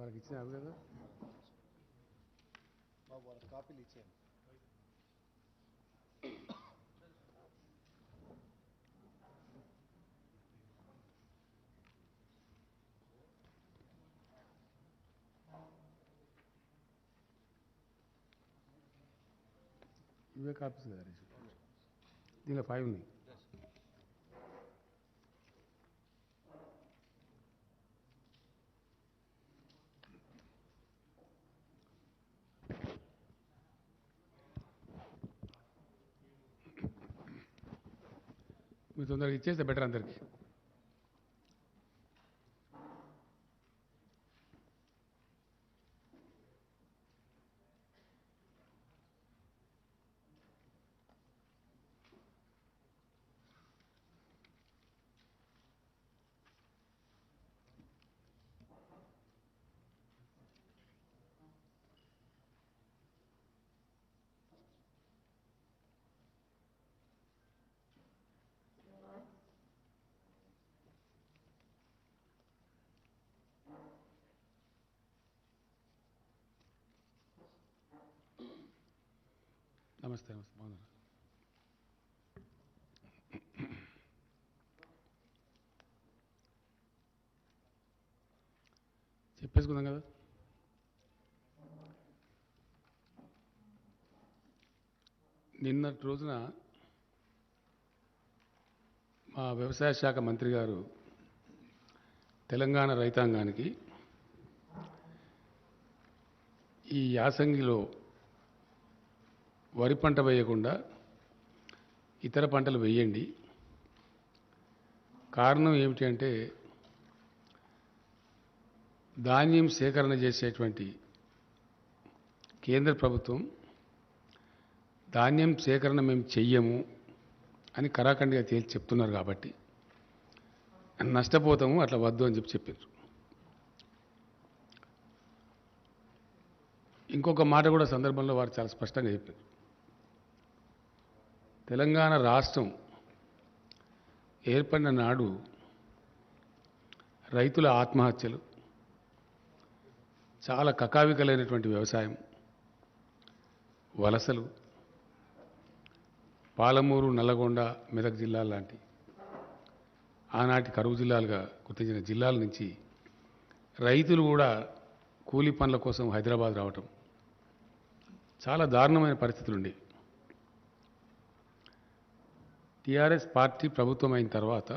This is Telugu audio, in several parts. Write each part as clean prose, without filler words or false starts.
వాళ్ళకి ఇచ్చినారు కదా. వాళ్ళకి కాపీలు ఇచ్చాను. ఇవే కాపీస్ కదా దీనిలో 5 ఉన్నాయి. మీరు తొందరగా ఇచ్చేస్తే బెటర్ అందరికీ. నమస్తే నమస్తే బాగున్నారా? చెప్పేసుకుందాం కదా. నిన్నటి రోజున మా వ్యవసాయ శాఖ మంత్రి గారు తెలంగాణ రైతాంగానికి ఈ యాసంగిలో వరి పంట వేయకుండా ఇతర పంటలు వేయండి, కారణం ఏమిటి అంటే ధాన్యం సేకరణ చేసేటువంటి కేంద్ర ప్రభుత్వం ధాన్యం సేకరణ మేము చెయ్యము అని కరాఖండిగా తేల్చి చెప్తున్నారు కాబట్టి నష్టపోతాము, అట్లా వద్దు అని చెప్పారు. ఇంకొక మాట కూడా సందర్భంలో వారు చాలా స్పష్టంగా చెప్పారు. తెలంగాణ రాష్ట్రం ఏర్పడిన నాడు రైతుల ఆత్మహత్యలు, చాలా కకావికలైనటువంటి వ్యవసాయం, వలసలు, పాలమూరు, నల్లగొండ, మెదక్ జిల్లాల లాంటి ఆనాటి కరువు జిల్లాలుగా గుర్తించిన జిల్లాల నుంచి రైతులు కూడా కూలీ పనుల కోసం హైదరాబాద్ రావటం, చాలా దారుణమైన పరిస్థితులు ఉండేవి. టీఆర్ఎస్ పార్టీ ప్రభుత్వం అయిన తర్వాత,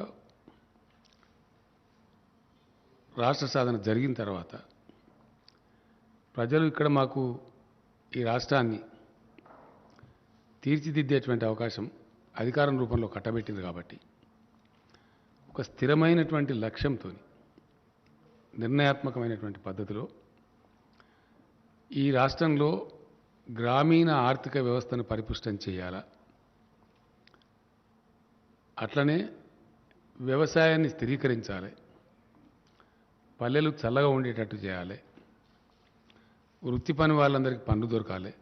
రాష్ట్ర సాధన జరిగిన తర్వాత ప్రజలు ఇక్కడ మాకు ఈ రాష్ట్రాన్ని తీర్చిదిద్దేటువంటి అవకాశం అధికారం రూపంలో కట్టబెట్టింది కాబట్టి ఒక స్థిరమైనటువంటి లక్ష్యంతో నిర్ణయాత్మకమైనటువంటి పద్ధతిలో ఈ రాష్ట్రంలో గ్రామీణ ఆర్థిక వ్యవస్థను పరిపుష్టం చేయాలా, అట్లనే వ్యవసాయాన్ని స్థిరీకరించాలి, పల్లెలు చల్లగా ఉండేటట్టు చేయాలి, వృత్తి పని వాళ్ళందరికీ పనులు దొరకాలి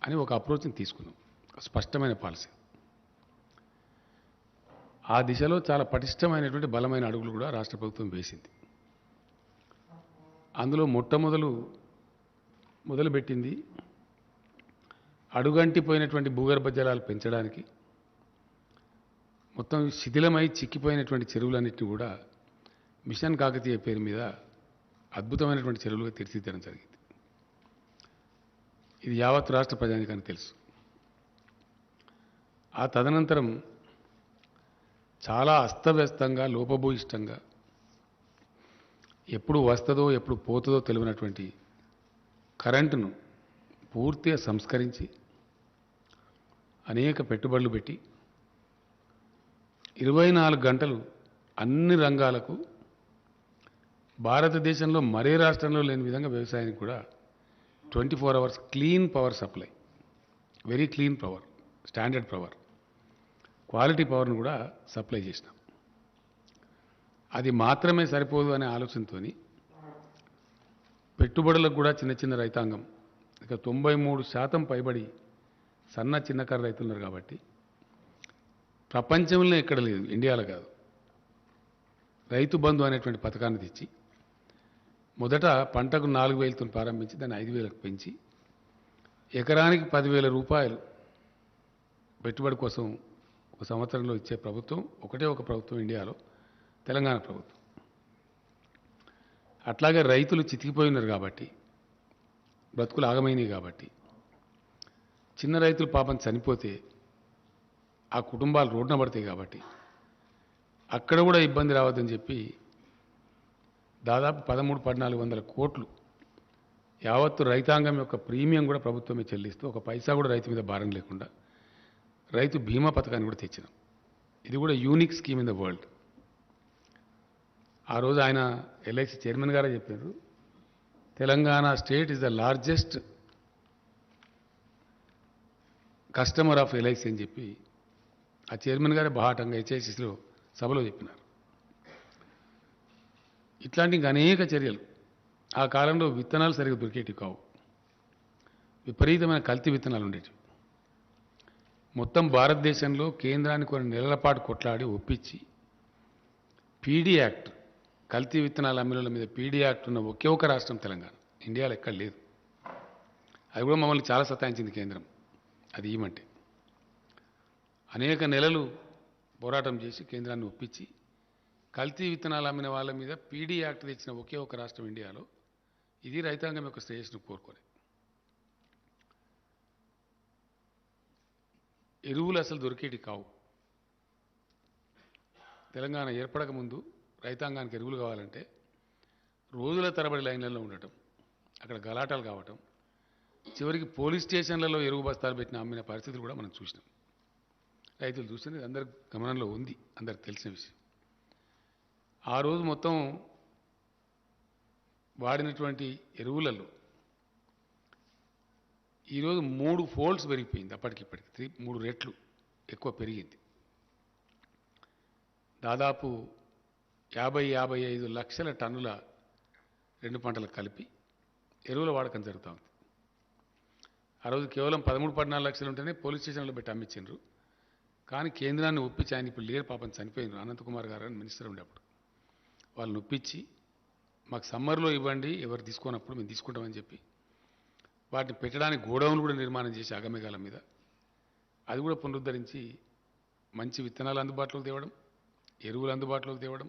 అని ఒక అప్రోచ్ని తీసుకున్నాం. స్పష్టమైన పాలసీ. ఆ దిశలో చాలా పటిష్టమైనటువంటి బలమైన అడుగులు కూడా రాష్ట్ర ప్రభుత్వం వేసింది. అందులో మొదలుపెట్టింది అడుగంటిపోయినటువంటి భూగర్భ జలాలు పెంచడానికి, మొత్తం శిథిలమై చిక్కిపోయినటువంటి చెరువులన్నింటినీ కూడా మిషన్ కాకతీయ పేరు మీద అద్భుతమైనటువంటి చెరువులుగా తీర్చిదిద్దడం జరిగింది. ఇది యావత్ రాష్ట్ర ప్రజానికానికి తెలుసు. ఆ తదనంతరం చాలా అస్తవ్యస్తంగా, లోపభూయిష్టంగా, ఎప్పుడు వస్తుందో ఎప్పుడు పోతుందో తెలియనటువంటి కరెంటును పూర్తిగా సంస్కరించి అనేక పెట్టుబడులు పెట్టి 24 గంటలు అన్ని రంగాలకు భారతదేశంలో మరే రాష్ట్రంలో లేని విధంగా వ్యవసాయానికి కూడా 24 hours clean power supply, very clean power, standard power, quality పవర్ను కూడా సప్లై చేసినాం. అది మాత్రమే సరిపోదు అనే ఆలోచనతో పెట్టుబడులకు కూడా చిన్న చిన్న రైతాంగం, ఇక 93% పైబడి సన్న చిన్నకారు రైతులు ఉన్నారు కాబట్టి ప్రపంచంలో ఎక్కడ లేదు, ఇండియాలో కాదు, రైతు బంధు అనేటువంటి పథకాన్ని తెచ్చి మొదట పంటకు 4,000తో ప్రారంభించి దాన్ని 5,000కు పెంచి ఎకరానికి 10,000 రూపాయలు పెట్టుబడి కోసం ఒక సంవత్సరంలో ఇచ్చే ప్రభుత్వం ఒకటే ఒక ప్రభుత్వం ఇండియాలో, తెలంగాణ ప్రభుత్వం. అట్లాగే రైతులు చితికిపోయి ఉన్నారు కాబట్టి, బ్రతుకులు ఆగమైనవి కాబట్టి, చిన్న రైతులు పాపం చనిపోతే ఆ కుటుంబాలు రోడ్డున పడతాయి కాబట్టి అక్కడ కూడా ఇబ్బంది రావద్దని చెప్పి దాదాపు 13,000-14,000 కోట్లు యావత్తు రైతాంగం యొక్క ప్రీమియం కూడా ప్రభుత్వమే చెల్లిస్తూ ఒక పైసా కూడా రైతు మీద భారం లేకుండా రైతు బీమా పథకాన్ని కూడా తెచ్చినాం. ఇది కూడా unique scheme in the world. ఆ రోజు ఆయన ఎల్ఐసి చైర్మన్ గారే చెప్పారు, Telangana state is the largest customer of LIC అని చెప్పి ఆ చైర్మన్ గారే బాహాటంగా హెచ్ఐసిలో సభలో చెప్పినారు. ఇట్లాంటి ఇంకా అనేక చర్యలు. ఆ కాలంలో విత్తనాలు సరిగ్గా దొరికేటివి కావు, విపరీతమైన కల్తీ విత్తనాలు ఉండేటివి. మొత్తం భారతదేశంలో కేంద్రాన్ని కొన్ని నెలల పాటు కొట్లాడి ఒప్పించి పీడీ యాక్ట్, కల్తీ విత్తనాల అమ్మిల మీద పీడీ యాక్ట్ ఉన్న ఒకే ఒక రాష్ట్రం తెలంగాణ, ఇండియాలో ఎక్కడ లేదు. అది కూడా మమ్మల్ని చాలా సతాయించింది కేంద్రం అది ఇవ్వమంటే. అనేక నెలలు పోరాటం చేసి కేంద్రాన్ని ఒప్పించి కల్తీ విత్తనాలు అమ్మిన వాళ్ళ మీద పీడీ యాక్ట్ తెచ్చిన ఒకే ఒక రాష్ట్రం ఇండియాలో. ఇది రైతాంగం యొక్క శ్రేయస్సును కోరుకోలేదు. ఎరువులు అసలు దొరికేటి కావు. తెలంగాణ ఏర్పడక ముందు రైతాంగానికి ఎరువులు కావాలంటే రోజుల తరబడి లైన్లలో ఉండటం, అక్కడ గలాటాలు కావటం, చివరికి పోలీస్ స్టేషన్లలో ఎరువు బస్తాలు పెట్టిన అమ్మిన పరిస్థితులు కూడా మనం చూసినాం. రైతులు చూసినది అందరి గమనంలో ఉంది, అందరికి తెలిసిన విషయం. ఆ రోజు మొత్తం వాడినటువంటి ఎరువులలో ఈరోజు 3 ఫోల్డ్స్ పెరిగిపోయింది. అప్పటికిప్పటికి 3 రెట్లు ఎక్కువ పెరిగింది. దాదాపు 50-55 లక్షల టన్నుల 2 పంటలకు కలిపి ఎరువుల వాడకం జరుగుతూ ఉంది. ఆ రోజు కేవలం 13-14 లక్షలు ఉంటేనే పోలీస్ స్టేషన్లో పెట్టి అమ్మించారు. కానీ కేంద్రాన్ని ఒప్పించి, ఆయన ఇప్పుడు లేరు పాపం, చనిపోయినారు, అనంతకుమార్ గారు అని మినిస్టర్ ఉండేప్పుడు, వాళ్ళని ఒప్పించి మాకు సమ్మర్లో ఇవ్వండి, ఎవరు తీసుకున్నప్పుడు మేము తీసుకుంటామని చెప్పి వాటిని పెట్టడానికి గోడౌన్లు కూడా నిర్మాణం చేసి అగమేఘాల మీద అది కూడా పునరుద్ధరించి మంచి విత్తనాలు అందుబాటులోకి తేవడం, ఎరువులు అందుబాటులోకి తేవడం,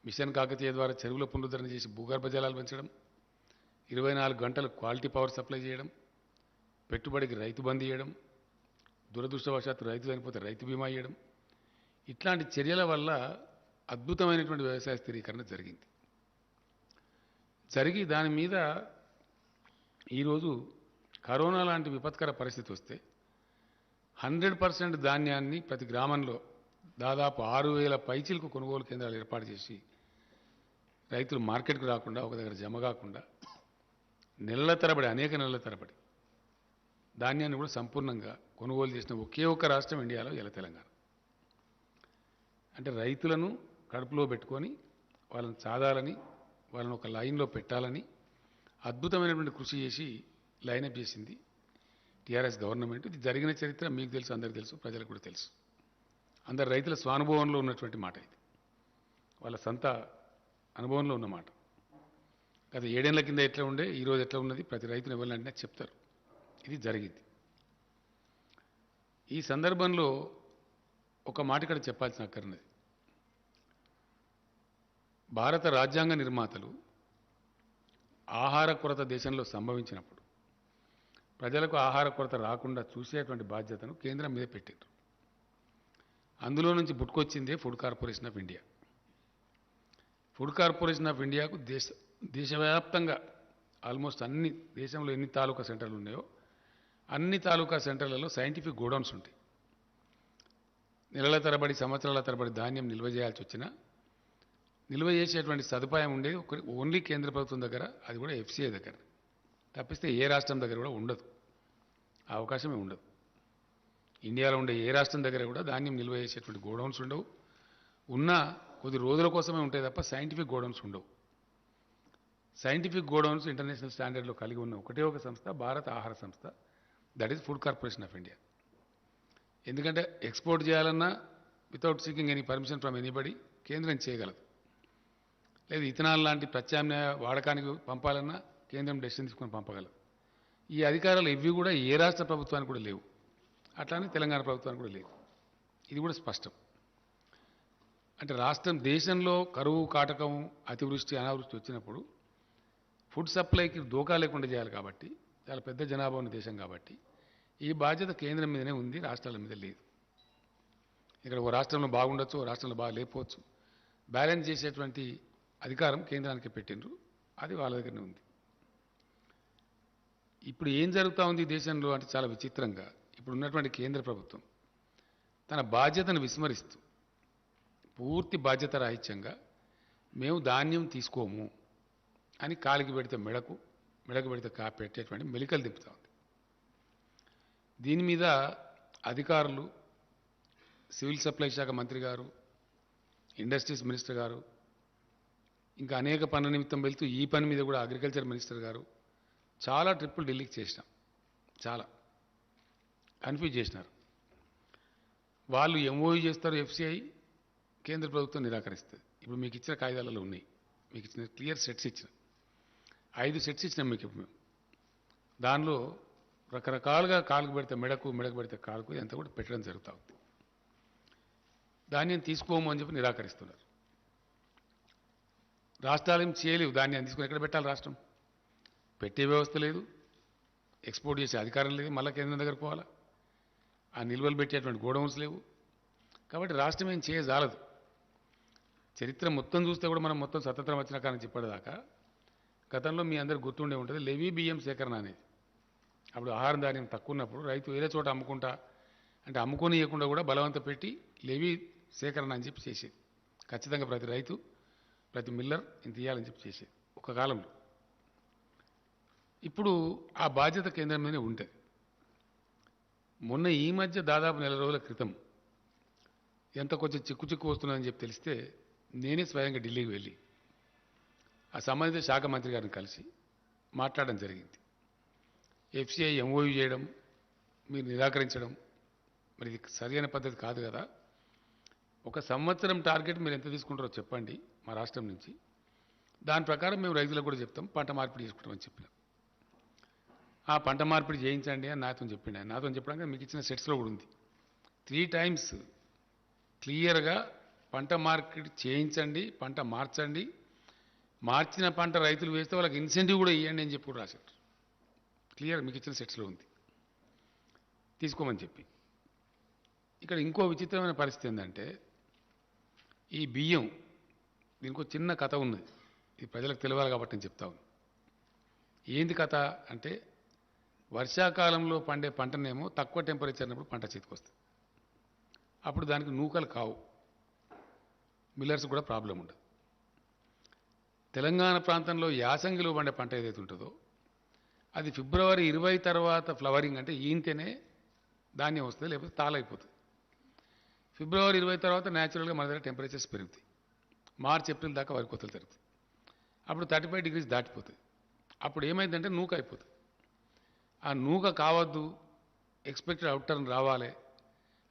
మిషన్ కాకతీయ ద్వారా చెరువుల పునరుద్ధరణ చేసి భూగర్భ జలాలు పెంచడం, 24 గంటలు క్వాలిటీ పవర్ సప్లై చేయడం, పెట్టుబడికి రైతు బంద్ చేయడం, దురదృష్టవశాత్తు రైతు చనిపోతే రైతు బీమా ఇవ్వడం. ఇట్లాంటి చర్యల వల్ల అద్భుతమైనటువంటి వ్యవసాయ స్థిరీకరణ జరిగి దాని మీద ఈరోజు కరోనా లాంటి విపత్కర పరిస్థితి వస్తే 100% ధాన్యాన్ని ప్రతి గ్రామంలో దాదాపు 6,000 పైచీలకు కొనుగోలు కేంద్రాలు ఏర్పాటు చేసి రైతులు మార్కెట్కు రాకుండా ఒక దగ్గర జమ కాకుండా నెలల తరబడి, అనేక నెలల తరబడి ధాన్యాన్ని కూడా సంపూర్ణంగా కొనుగోలు చేసిన ఒకే ఒక రాష్ట్రం ఇండియాలో ఇలా తెలంగాణ. అంటే రైతులను కడుపులో పెట్టుకొని వాళ్ళని సాధాలని, వాళ్ళని ఒక లైన్లో పెట్టాలని అద్భుతమైనటువంటి కృషి చేసి లైనప్ చేసింది టీఆర్ఎస్ గవర్నమెంట్. ఇది జరిగిన చరిత్ర మీకు తెలుసు, అందరికీ తెలుసు, ప్రజలకు కూడా తెలుసు. అందరు రైతుల స్వానుభవంలో ఉన్నటువంటి మాట ఇది, వాళ్ళ సొంత అనుభవంలో ఉన్న మాట. గత 7 ఏళ్ల కింద ఎట్లా ఉండే, ఈరోజు ఎట్లా ఉన్నది ప్రతి రైతుని ఎవరినంటే చెప్తారు. ఇది జరిగింది. ఈ సందర్భంలో ఒక మాట ఇక్కడ చెప్పాల్సిన అక్కర్నది. భారత రాజ్యాంగ నిర్మాతలు ఆహార కొరత దేశంలో సంభవించినప్పుడు ప్రజలకు ఆహార కొరత రాకుండా చూసేటువంటి బాధ్యతను కేంద్రం మీద పెట్టారు. అందులో నుంచి పుట్టుకొచ్చిందే Food Corporation of India. Food Corporation of ఇండియాకు దేశవ్యాప్తంగా ఆల్మోస్ట్ అన్ని, దేశంలో ఎన్ని తాలూకా సెంటర్లు ఉన్నాయో అన్ని తాలూకా సెంటర్లలో సైంటిఫిక్ గోడౌన్స్ ఉంటాయి. నెలల తరబడి, సంవత్సరాల తరబడి ధాన్యం నిల్వ చేయాల్సి వచ్చినా నిల్వ చేసేటువంటి సదుపాయం ఉండేది ఓన్లీ కేంద్ర ప్రభుత్వం దగ్గర, అది కూడా ఎఫ్సీఐ దగ్గర. తప్పిస్తే ఏ రాష్ట్రం దగ్గర కూడా ఉండదు, ఆ అవకాశమే ఉండదు. ఇండియాలో ఉండే ఏ రాష్ట్రం దగ్గర కూడా ధాన్యం నిల్వ చేసేటువంటి గోడౌన్స్ ఉండవు. ఉన్న కొద్ది రోజుల కోసమే ఉంటాయి తప్ప సైంటిఫిక్ గోడౌన్స్ ఉండవు. సైంటిఫిక్ గోడౌన్స్ ఇంటర్నేషనల్ స్టాండర్డ్లో కలిగి ఉన్న ఒకటే ఒక సంస్థ భారత ఆహార సంస్థ, that is food Corporation of India. ఎందుకంటే ఎక్స్పోర్ట్ చేయాలన్నా without seeking any permission from anybody కేంద్రం చేయగలదు. లేదు ఇథనాల్ లాంటి ప్రత్యామ్నాయ వాడకానికి పంపాలన్నా కేంద్రం డెసిషన్ తీసుకొని పంపగలదు. ఈ అధికారాలు ఇవి కూడా ఏ రాష్ట్ర ప్రభుత్వానికి కూడా లేవు, అట్లానే తెలంగాణ ప్రభుత్వానికి కూడా లేదు. ఇది కూడా స్పష్టం. అంటే రాష్ట్రం దేశంలో కరువు కాటకం అతివృష్టి అనావృష్టి వచ్చినప్పుడు ఫుడ్ సప్లైకి దోకా లేకుండా చేయాలి కాబట్టి, చాలా పెద్ద జనాభా ఉన్న దేశం కాబట్టి ఈ బాధ్యత కేంద్రం మీదనే ఉంది, రాష్ట్రాల మీద లేదు. ఇక్కడ ఓ రాష్ట్రంలో బాగుండొచ్చు, ఓ రాష్ట్రంలో బాగా లేకపోవచ్చు. బ్యాలెన్స్ చేసేటువంటి అధికారం కేంద్రానికి పెట్టిండ్రు, అది వాళ్ళ దగ్గరనే ఉంది. ఇప్పుడు ఏం జరుగుతూ ఉంది దేశంలో అంటే చాలా విచిత్రంగా, ఇప్పుడు ఉన్నటువంటి కేంద్ర ప్రభుత్వం తన బాధ్యతను విస్మరిస్తూ పూర్తి బాధ్యత రాహిత్యంగా మేము ధాన్యం తీసుకోము అని కాలికి పెడితే మెడకు పెడితే పెట్టేటువంటి మెలికలు దింపుతా ఉంది. దీని మీద అధికారులు, సివిల్ సప్లై శాఖ మంత్రి గారు, ఇండస్ట్రీస్ మినిస్టర్ గారు, ఇంకా అనేక పనుల నిమిత్తం వెళ్తూ ఈ పని మీద కూడా అగ్రికల్చర్ మినిస్టర్ గారు చాలా ట్రిప్పులు ఢిల్లీకి చేసినాం, చాలా కన్ఫ్యూజ్ చేసినారు. వాళ్ళు ఎంఓయూ చేస్తారు, ఎఫ్సిఐ కేంద్ర ప్రభుత్వం నిరాకరిస్తుంది. ఇప్పుడు మీకు ఇచ్చిన కాగితాలలో ఉన్నాయి, మీకు ఇచ్చిన క్లియర్ సెట్స్ ఇచ్చిన 5 సెట్స్ ఇచ్చినాం మీకు. ఇప్పుడు మేము దానిలో రకరకాలుగా కాలుకు పెడితే మెడకు పెడితే కాలుకు ఎంత కూడా పెట్టడం జరుగుతూ ఉంది. ధాన్యం తీసుకోము అని చెప్పి నిరాకరిస్తున్నారు. రాష్ట్రాలు ఏం చేయలేవు, ధాన్యాన్ని తీసుకుని ఎక్కడ పెట్టాలి? రాష్ట్రం పెట్టే వ్యవస్థ లేదు, ఎక్స్పోర్ట్ చేసే అధికారం లేదు, మళ్ళీ కేంద్రం దగ్గర పోవాలా, ఆ నిల్వలు పెట్టేటువంటి గోడౌన్స్ లేవు. కాబట్టి రాష్ట్రం ఏం చేయజాలదు. చరిత్ర మొత్తం చూస్తే కూడా మనం మొత్తం స్వతంత్రం వచ్చిన కానీ చెప్పేదాకా గతంలో మీ అందరికి గుర్తుండే ఉంటుంది లెవీ బియ్యం సేకరణ అనేది. అప్పుడు ఆహారం ధాన్యం తక్కువ ఉన్నప్పుడు రైతు వేరే చోట అమ్ముకుంటా అంటే అమ్ముకొని ఇవ్వకుండా కూడా బలవంత పెట్టి లెవీ సేకరణ అని చెప్పి చేసేది. ఖచ్చితంగా ప్రతి రైతు, ప్రతి మిల్లర్ ఇంత ఇవ్వాలని చెప్పి చేసేది ఒక కాలంలో. ఇప్పుడు ఆ బాధ్యత కేంద్రం మీదనే ఉంటుంది. మొన్న ఈ మధ్య దాదాపు 4 రోజుల క్రితం ఎంత కొంచెం చిక్కు వస్తున్నదని చెప్పి తెలిస్తే నేనే స్వయంగా ఢిల్లీకి వెళ్ళి ఆ సంబంధిత శాఖ మంత్రి గారిని కలిసి మాట్లాడడం జరిగింది. ఎఫ్సిఐ ఎంఓయూ చేయడం, మీరు నిరాకరించడం, మరి ఇది సరైన పద్ధతి కాదు కదా. ఒక సంవత్సరం టార్గెట్ మీరు ఎంత తీసుకుంటారో చెప్పండి మా రాష్ట్రం నుంచి, దాని ప్రకారం మేము రైతులకు కూడా చెప్తాం, పంట మార్పిడి చేసుకుంటామని చెప్పినాం. ఆ పంట మార్పిడి చేయించండి అని నాతో చెప్పిండు. ఆయన నాతో చెప్పడానికి మీకు ఇచ్చిన సెట్స్లో కూడా ఉంది. 3 టైమ్స్ క్లియర్గా పంట మార్పిడి చేయించండి, పంట మార్చండి, మార్చిన పంట రైతులు వేస్తే వాళ్ళకి ఇన్సెంటివ్ కూడా ఇవ్వండి అని చెప్పి కూడా రాశారు. క్లియర్ మీకు ఇచ్చిన సెట్స్లో ఉంది, తీసుకోమని చెప్పి. ఇక్కడ ఇంకో విచిత్రమైన పరిస్థితి ఏంటంటే ఈ బియ్యం, దీనికి ఒక చిన్న కథ ఉన్నది, ఇది ప్రజలకు తెలియాలి కాబట్టి నేను చెప్తా ఉన్నాను. ఏంది కథ అంటే వర్షాకాలంలో పండే పంటనేమో తక్కువ టెంపరేచర్ ఉన్నప్పుడు పంట చేతికి వస్తుంది, అప్పుడు దానికి నూకలు కావు, మిల్లర్స్ కూడా ప్రాబ్లం ఉండదు. తెలంగాణ ప్రాంతంలో యాసంగిలో పండే పంట ఏదైతే ఉంటుందో అది ఫిబ్రవరి 20 తర్వాత ఫ్లవరింగ్ అంటే ఈంతేనే ధాన్యం వస్తుంది, లేకపోతే తాళైపోతుంది. ఫిబ్రవరి 20 తర్వాత న్యాచురల్గా మన దగ్గర టెంపరేచర్స్ పెరుగుతాయి. మార్చ్ ఏప్రిల్ దాకా వరి కోతలు జరుగుతాయి. అప్పుడు 35 degrees దాటిపోతుంది. అప్పుడు ఏమైందంటే నూక అయిపోతుంది. ఆ నూక కావద్దు, ఎక్స్పెక్టెడ్ అవుట్ టర్న్ రావాలి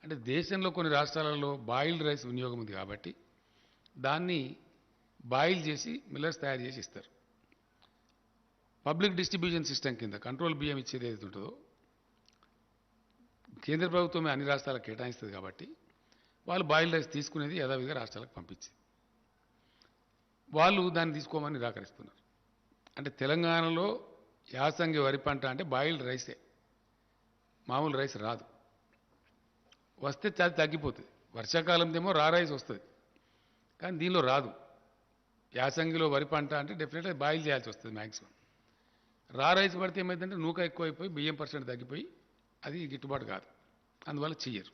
అంటే దేశంలో కొన్ని రాష్ట్రాలలో బాయిల్డ్ రైస్ వినియోగం ఉంది కాబట్టి దాన్ని బాయిల్ చేసి మిల్లర్స్ తయారు చేసి ఇస్తారు. పబ్లిక్ డిస్ట్రిబ్యూషన్ సిస్టమ్ కింద కంట్రోల్ బియ్యం ఇచ్చేది ఏదైతే ఉంటుందో కేంద్ర ప్రభుత్వమే అన్ని రాష్ట్రాలకు కేటాయిస్తుంది కాబట్టి వాళ్ళు బాయిల్డ్ రైస్ తీసుకునేది యథావిధిగా రాష్ట్రాలకు పంపించి వాళ్ళు దాన్ని తీసుకోమని నిరాకరిస్తున్నారు. అంటే తెలంగాణలో యాసంగి వరి పంట అంటే బాయిల్డ్ రైసే, మామూలు రైస్ రాదు. వస్తే చాలా తగ్గిపోతుంది. వర్షాకాలందేమో రా రైస్ వస్తుంది, కానీ దీనిలో రాదు. యాసంగిలో వరి పంట అంటే డెఫినెట్గా బాయిల్ చేయాల్సి వస్తుంది మ్యాక్సిమం. రా రైస్ పడితే ఏమైందంటే నూక ఎక్కువైపోయి బియ్యం % తగ్గిపోయి అది గిట్టుబాటు కాదు, అందువల్ల చెయ్యరు.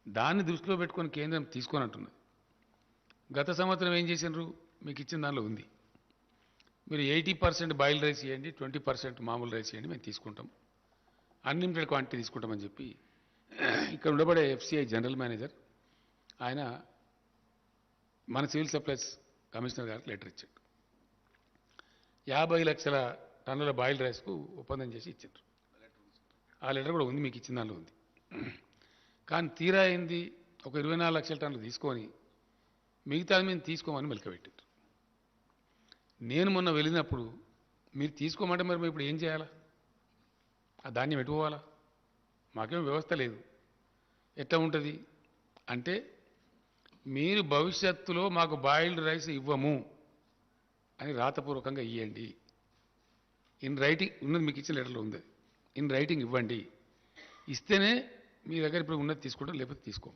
దాన్ని దృష్టిలో పెట్టుకొని కేంద్రం తీసుకొని అంటున్నది. గత సంవత్సరం ఏం చేసినారు మీకు ఇచ్చిన దానిలో ఉంది, మీరు 80% బాయిల్డ్ రైస్ ఇవ్వండి, 20% మామూలు రైస్ ఇవ్వండి, మేము తీసుకుంటాం, అన్లిమిటెడ్ క్వాంటిటీ తీసుకుంటామని చెప్పి ఇక్కడ ఉండబడే ఎఫ్సిఐ జనరల్ మేనేజర్ ఆయన మన సివిల్ సప్లైస్ కమిషనర్ గారికి లెటర్ ఇచ్చాడు. 50 లక్షల టన్నుల బాయిల్డ్ రైస్కు ఒప్పందం చేసి ఇచ్చారు. ఆ లెటర్ కూడా ఉంది, మీకు ఇచ్చిన దానిలో ఉంది. కానీ తీరా అయింది ఒక 24 లక్షల టన్నులు తీసుకొని మిగతాది మేము తీసుకోమని మెలకబెట్టారు. నేను మొన్న వెళ్ళినప్పుడు మీరు తీసుకోమంటే మరి మేము ఇప్పుడు ఏం చేయాలా? ఆ ధాన్యం ఎటు పోవాలా? మాకేం వ్యవస్థ లేదు. ఎట్లా ఉంటుంది అంటే మీరు భవిష్యత్తులో మాకు బాయిల్డ్ రైస్ ఇవ్వము అని రాతపూర్వకంగా ఇవ్వండి. ఇన్ రైటింగ్ ఉన్నది, మీకు ఇచ్చిన లెటర్లో ఉంది. ఇన్ రైటింగ్ ఇవ్వండి. ఇస్తేనే మీ దగ్గర ఇప్పుడు ఉన్నది తీసుకుంటాం, లేకపోతే తీసుకోం.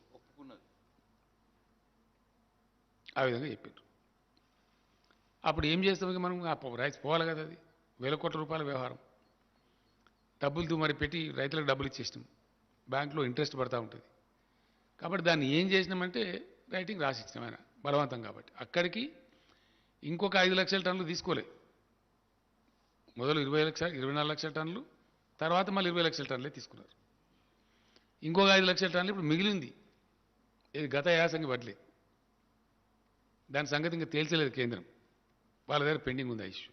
ఆ విధంగా చెప్పారు. అప్పుడు ఏం చేస్తాం? ఇక మనం ఆ రైస్ పోవాలి కదా, అది వేల కోట్ల రూపాయల వ్యవహారం. డబ్బులతో మరి పెట్టి రైతులకు డబ్బులు ఇచ్చేసినాం, బ్యాంకులో ఇంట్రెస్ట్ పడతా ఉంటుంది. కాబట్టి దాన్ని ఏం చేసినామంటే రైటింగ్ రాసి ఇచ్చినాం ఆయన బలవంతం. కాబట్టి అక్కడికి ఇంకొక 5 లక్షల టన్నులు తీసుకోలే. మొదలు 24 లక్షల టన్నులు, తర్వాత మళ్ళీ 20 లక్షల టన్నులే తీసుకున్నారు. ఇంకొక 5 లక్షల టన్నులు ఇప్పుడు మిగిలింది. ఇది గత యాసంగి వడ్లే. దాని సంగతి ఇంకా తేల్చలేదు కేంద్రం, వాళ్ళ దగ్గర పెండింగ్ ఉంది ఆ ఇష్యూ.